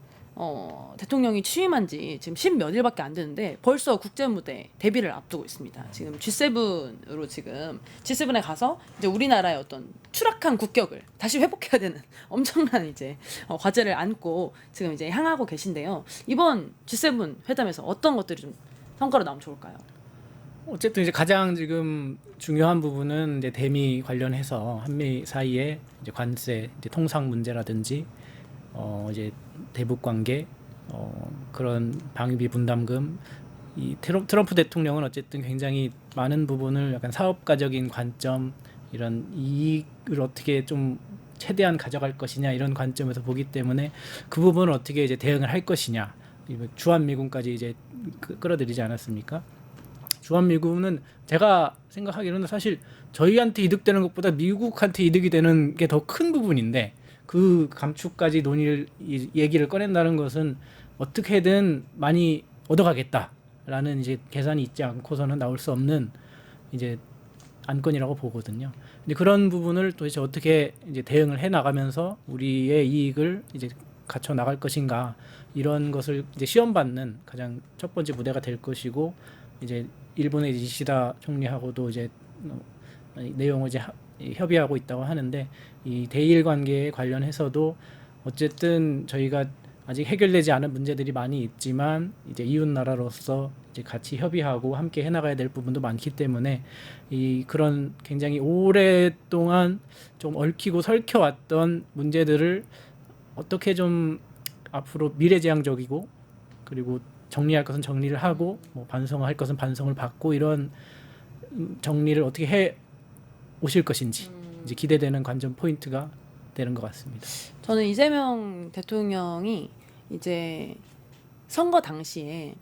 대통령이 취임한 지 지금 10몇 일밖에 안 되는데 벌써 국제무대 데뷔를 앞두고 있습니다. 지금 G7으로 지금 G7에 가서 이제 우리나라의 어떤 추락한 국격을 다시 회복해야 되는 엄청난 이제 과제를 안고 지금 이제 향하고 계신데요. 이번 G7 회담에서 어떤 것들이 좀 성과로 나오면 좋을까요? 어쨌든 이제 가장 지금 중요한 부분은 이제 대미 관련해서 한미 사이에 이제 관세, 이제 통상 문제라든지 이제 대북 관계, 그런 방위비 분담금, 이 트럼프 대통령은 어쨌든 굉장히 많은 부분을 약간 사업가적인 관점, 이런 이익을 어떻게 좀 최대한 가져갈 것이냐 이런 관점에서 보기 때문에 그 부분을 어떻게 이제 대응을 할 것이냐, 주한미군까지 이제 끌어들이지 않았습니까? 주한미군은 제가 생각하기로는 사실 저희한테 이득되는 것보다 미국한테 이득이 되는 게 더 큰 부분인데 그 감축까지 얘기를 꺼낸다는 것은 어떻게든 많이 얻어가겠다라는 이제 계산이 있지 않고서는 나올 수 없는 이제 안건이라고 보거든요. 근데 그런 부분을 도대체 어떻게 이제 대응을 해 나가면서 우리의 이익을 이제 갖춰 나갈 것인가 이런 것을 이제 시험받는 가장 첫 번째 무대가 될 것이고 이제 일본의 이시다 총리하고도 이제 내용을 이제 협의하고 있다고 하는데 이 대일 관계에 관련해서도 어쨌든 저희가 아직 해결되지 않은 문제들이 많이 있지만 이제 이웃 나라로서 이제 같이 협의하고 함께 해나가야 될 부분도 많기 때문에 이 그런 굉장히 오랫동안 좀 얽히고 설켜왔던 문제들을 어떻게 좀 앞으로 미래지향적이고 그리고 정리할 것은 정리를 하고 뭐 반성할 것은 반성을 받고 이런 정리를 어떻게 해 오실 것인지 이제 기대되는 관전 포인트가 되는 것 같습니다. 저는 이재명 대통령이 이제 선거 당시에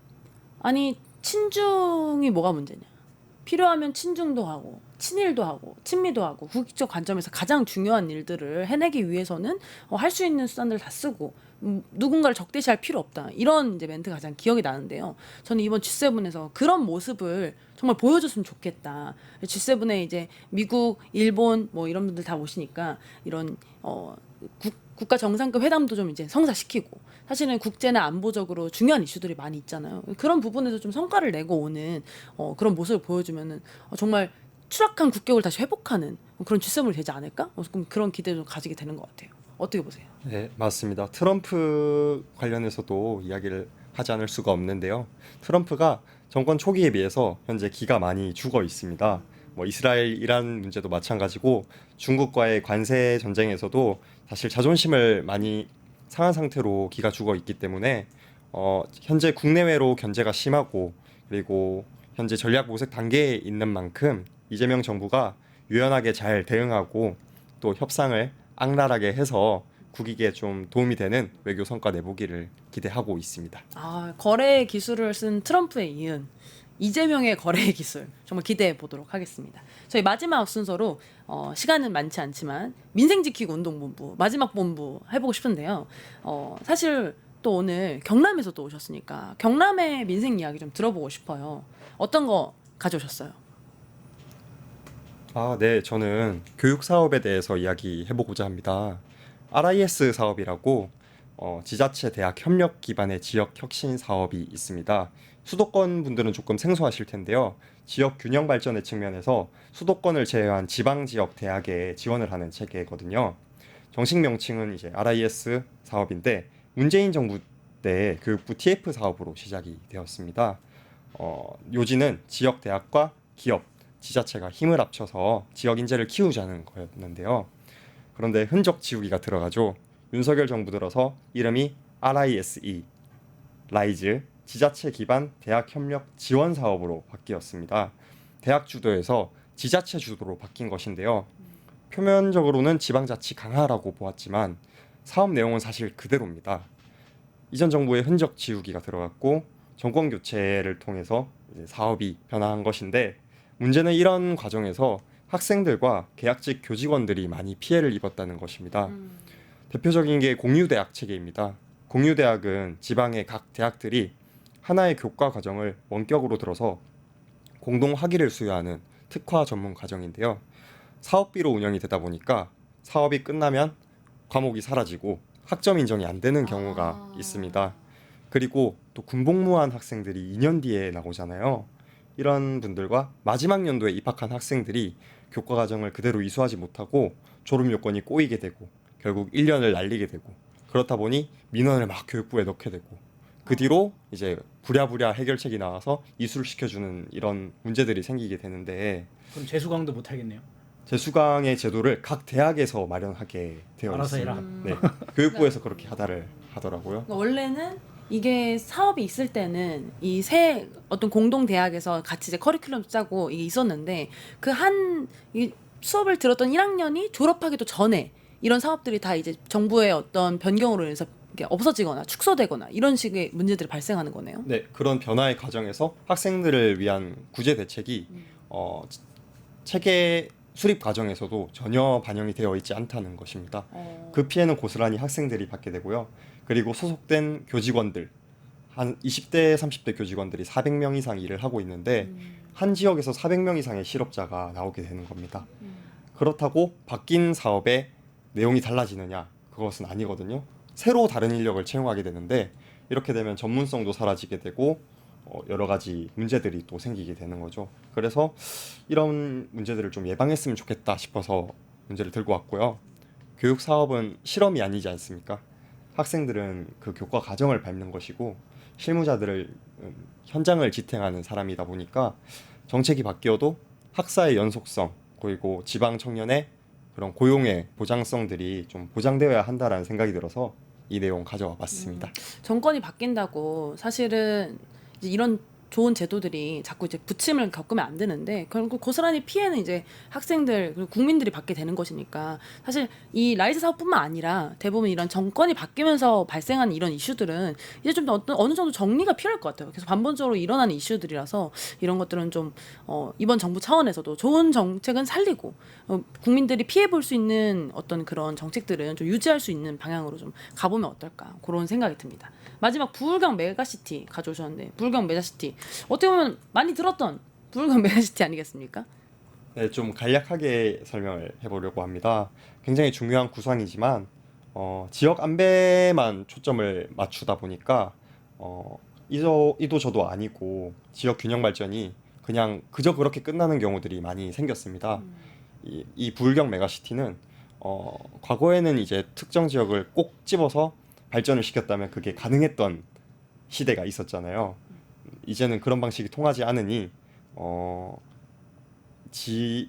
아니 친중이 뭐가 문제냐. 필요하면 친중도 하고 친일도 하고 친미도 하고 국익적 관점에서 가장 중요한 일들을 해내기 위해서는 할 수 있는 수단들을 다 쓰고 누군가를 적대시할 필요 없다. 이런 이제 멘트가 가장 기억이 나는데요. 저는 이번 G7에서 그런 모습을 정말 보여줬으면 좋겠다. G7에 이제 미국, 일본 뭐 이런 분들 다 오시니까 이런 국가 정상급 회담도 좀 이제 성사시키고 사실은 국제나 안보적으로 중요한 이슈들이 많이 있잖아요. 그런 부분에서 좀 성과를 내고 오는 그런 모습을 보여주면은 정말 추락한 국격을 다시 회복하는 그런 G7이 되지 않을까? 그런 기대를 가지게 되는 것 같아요. 어떻게 보세요? 네, 맞습니다. 트럼프 관련해서도 이야기를 하지 않을 수가 없는데요. 트럼프가 정권 초기에 비해서 현재 기가 많이 죽어 있습니다. 뭐 이스라엘 이란 문제도 마찬가지고 중국과의 관세 전쟁에서도 사실 자존심을 많이 상한 상태로 기가 죽어 있기 때문에 현재 국내외로 견제가 심하고 그리고 현재 전략 모색 단계에 있는 만큼 이재명 정부가 유연하게 잘 대응하고 또 협상을 악랄하게 해서 국익에 좀 도움이 되는 외교 성과 내보기를 기대하고 있습니다. 거래 기술을 쓴 트럼프에 이은 이재명의 거래 기술 정말 기대해 보도록 하겠습니다. 저희 마지막 순서로 시간은 많지 않지만 민생지키고 운동본부 마지막 본부 해보고 싶은데요. 사실 또 오늘 경남에서 또 오셨으니까 경남의 민생 이야기 좀 들어보고 싶어요. 어떤 거 가져오셨어요? 네, 저는 교육 사업에 대해서 이야기해보고자 합니다. RIS 사업이라고 지자체 대학 협력 기반의 지역 혁신 사업이 있습니다. 수도권 분들은 조금 생소하실 텐데요. 지역 균형 발전의 측면에서 수도권을 제외한 지방 지역 대학에 지원을 하는 체계거든요. 정식 명칭은 이제 RIS 사업인데 문재인 정부 때 교육부 TF 사업으로 시작이 되었습니다. 요지는 지역 대학과 기업, 지자체가 힘을 합쳐서 지역 인재를 키우자는 거였는데요. 그런데 흔적 지우기가 들어가죠. 윤석열 정부 들어서 이름이 RISE, 라이즈 지자체 기반 대학 협력 지원 사업으로 바뀌었습니다. 대학 주도에서 지자체 주도로 바뀐 것인데요. 표면적으로는 지방자치 강화라고 보았지만 사업 내용은 사실 그대로입니다. 이전 정부의 흔적 지우기가 들어갔고 정권 교체를 통해서 이제 사업이 변화한 것인데 문제는 이런 과정에서 학생들과 계약직 교직원들이 많이 피해를 입었다는 것입니다. 대표적인 게 공유대학 체계입니다. 공유대학은 지방의 각 대학들이 하나의 교과 과정을 원격으로 들어서 공동 학위를 수여하는 특화 전문 과정인데요. 사업비로 운영이 되다 보니까 사업이 끝나면 과목이 사라지고 학점 인정이 안 되는 경우가 있습니다. 그리고 또 군복무한 학생들이 2년 뒤에 나오잖아요. 이런 분들과 마지막 연도에 입학한 학생들이 교과 과정을 그대로 이수하지 못하고 졸업 요건이 꼬이게 되고 결국 1년을 날리게 되고 그렇다 보니 민원을 막 교육부에 넣게 되고 그 뒤로 이제 부랴부랴 해결책이 나와서 이수를 시켜주는 이런 문제들이 생기게 되는데 그럼 재수강도 못 하겠네요. 재수강의 제도를 각 대학에서 마련하게 되어 알아서 있습니다. 해라. 네, 교육부에서 그렇게 하다를 하더라고요. 그러니까 원래는 이게 사업이 있을 때는 이 새 어떤 공동 대학에서 같이 이제 커리큘럼 짜고 이게 있었는데 그 수업을 들었던 1학년이 졸업하기도 전에 이런 사업들이 다 이제 정부의 어떤 변경으로 인해서 이게 없어지거나 축소되거나 이런 식의 문제들이 발생하는 거네요. 네, 그런 변화의 과정에서 학생들을 위한 구제 대책이 체계 수립 과정에서도 전혀 반영이 되어 있지 않다는 것입니다. 그 피해는 고스란히 학생들이 받게 되고요. 그리고 소속된 교직원들 한 20대, 30대 교직원들이 400명 이상 일을 하고 있는데 한 지역에서 400명 이상의 실업자가 나오게 되는 겁니다. 그렇다고 바뀐 사업의 내용이 달라지느냐? 그것은 아니거든요. 새로 다른 인력을 채용하게 되는데 이렇게 되면 전문성도 사라지게 되고 여러 가지 문제들이 또 생기게 되는 거죠. 그래서 이런 문제들을 좀 예방했으면 좋겠다 싶어서 문제를 들고 왔고요. 교육 사업은 실험이 아니지 않습니까? 학생들은 그 교과 과정을 밟는 것이고 실무자들을 현장을 지탱하는 사람이다 보니까 정책이 바뀌어도 학사의 연속성 그리고 지방 청년의 그런 고용의 보장성들이 좀 보장되어야 한다라는 생각이 들어서 이 내용 가져와 봤습니다. 정권이 바뀐다고 사실은 이제 이런 좋은 제도들이 자꾸 이제 부침을 겪으면 안 되는데 결국 고스란히 피해는 이제 학생들 그리고 국민들이 받게 되는 것이니까 사실 이 라이즈 사업뿐만 아니라 대부분 이런 정권이 바뀌면서 발생하는 이런 이슈들은 이제 좀 어느 정도 정리가 필요할 것 같아요. 그래서 반복적으로 일어나는 이슈들이라서 이런 것들은 좀 이번 정부 차원에서도 좋은 정책은 살리고 국민들이 피해 볼 수 있는 어떤 그런 정책들은 좀 유지할 수 있는 방향으로 좀 가보면 어떨까 그런 생각이 듭니다. 마지막 부울경 메가시티 가져오셨는데 부울경 메가시티 어떻게 보면 많이 들었던 부울경 메가시티 아니겠습니까? 네, 좀 간략하게 설명을 해보려고 합니다. 굉장히 중요한 구상이지만 지역 안배만 초점을 맞추다 보니까 이도 저도 아니고 지역 균형 발전이 그냥 그저 그렇게 끝나는 경우들이 많이 생겼습니다. 이 부울경 메가시티는 과거에는 이제 특정 지역을 꼭 집어서 발전을 시켰다면 그게 가능했던 시대가 있었잖아요. 이제는 그런 방식이 통하지 않으니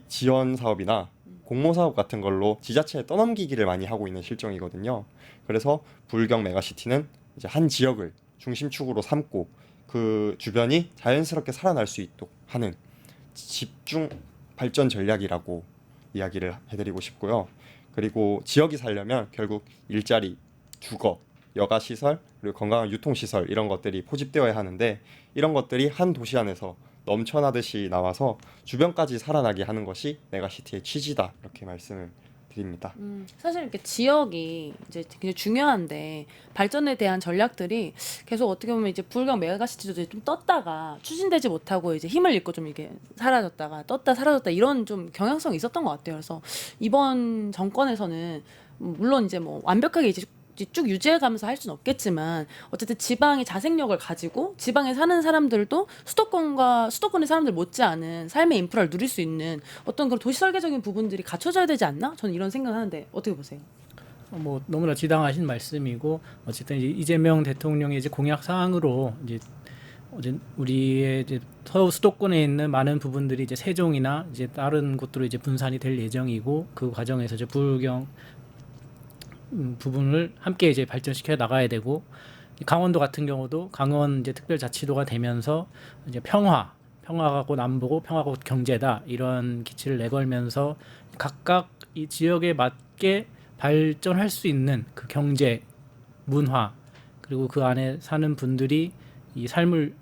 지원 사업이나 공모 사업 같은 걸로 지자체에 떠넘기기를 많이 하고 있는 실정이거든요. 그래서 부울경 메가시티는 이제 한 지역을 중심축으로 삼고 그 주변이 자연스럽게 살아날 수 있도록 하는 집중 발전 전략이라고 이야기를 해드리고 싶고요. 그리고 지역이 살려면 결국 일자리, 주거, 여가 시설, 그리고 건강한 유통 시설 이런 것들이 포집되어야 하는데 이런 것들이 한 도시 안에서 넘쳐나듯이 나와서 주변까지 살아나게 하는 것이 메가시티의 취지다 이렇게 말씀을 드립니다. 사실 이렇게 지역이 이제 굉장히 중요한데 발전에 대한 전략들이 계속 어떻게 보면 이제 부울경 메가시티도 이제 좀 떴다가 추진되지 못하고 이제 힘을 잃고 좀 이게 사라졌다가 떴다 사라졌다 이런 좀 경향성이 있었던 것 같아요. 그래서 이번 정권에서는 물론 이제 뭐 완벽하게 이제 쭉 유지해가면서 할 수는 없겠지만 어쨌든 지방이 자생력을 가지고 지방에 사는 사람들도 수도권의 사람들 못지않은 삶의 인프라를 누릴 수 있는 어떤 그런 도시 설계적인 부분들이 갖춰져야 되지 않나? 저는 이런 생각을 하는데 어떻게 보세요? 뭐 너무나 지당하신 말씀이고 어쨌든 이제 이재명 대통령의 이제 공약 사항으로 이제 우리의 이제 수도권에 있는 많은 부분들이 이제 세종이나 이제 다른 곳으로 이제 분산이 될 예정이고 그 과정에서 이제 부울경 부분을 함께 이제 발전시켜 나가야 되고 강원도 같은 경우도 강원 이제 특별자치도가 되면서 이제 평화하고 남보고 평화하고 경제다 이런 기치를 내걸면서 각각 이 지역에 맞게 발전할 수 있는 그 경제, 문화 그리고 그 안에 사는 분들이 이 삶을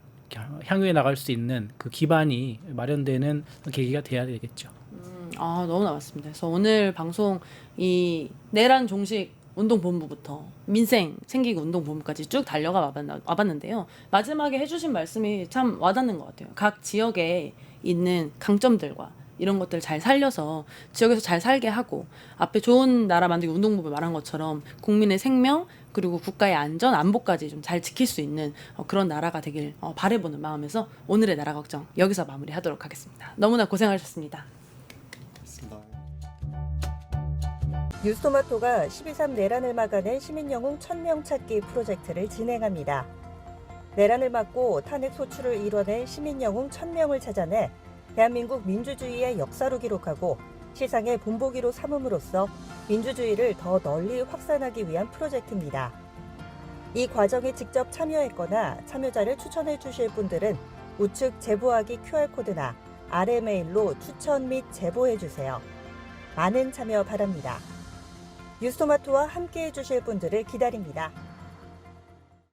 향유해 나갈 수 있는 그 기반이 마련되는 계기가 돼야 되겠죠. 너무나 맞습니다. 그래서 오늘 방송 이 내란 종식 운동본부부터 민생 챙기기 운동본부까지 쭉 달려가 와봤는데요. 마지막에 해주신 말씀이 참 와닿는 것 같아요. 각 지역에 있는 강점들과 이런 것들 잘 살려서 지역에서 잘 살게 하고 앞에 좋은 나라 만들기 운동본부 말한 것처럼 국민의 생명 그리고 국가의 안전, 안보까지 좀 잘 지킬 수 있는 그런 나라가 되길 바라보는 마음에서 오늘의 나라 걱정 여기서 마무리하도록 하겠습니다. 너무나 고생하셨습니다. 뉴스토마토가 12.3 내란을 막아낸 시민영웅 1000명 찾기 프로젝트를 진행합니다. 내란을 막고 탄핵 소추를 이뤄낸 시민영웅 1000명을 찾아내 대한민국 민주주의의 역사로 기록하고 시상의 본보기로 삼음으로써 민주주의를 더 널리 확산하기 위한 프로젝트입니다. 이 과정에 직접 참여했거나 참여자를 추천해 주실 분들은 우측 제보하기 QR코드나 아래 메일로 추천 및 제보해 주세요. 많은 참여 바랍니다. 뉴스토마토와 함께해 주실 분들을 기다립니다.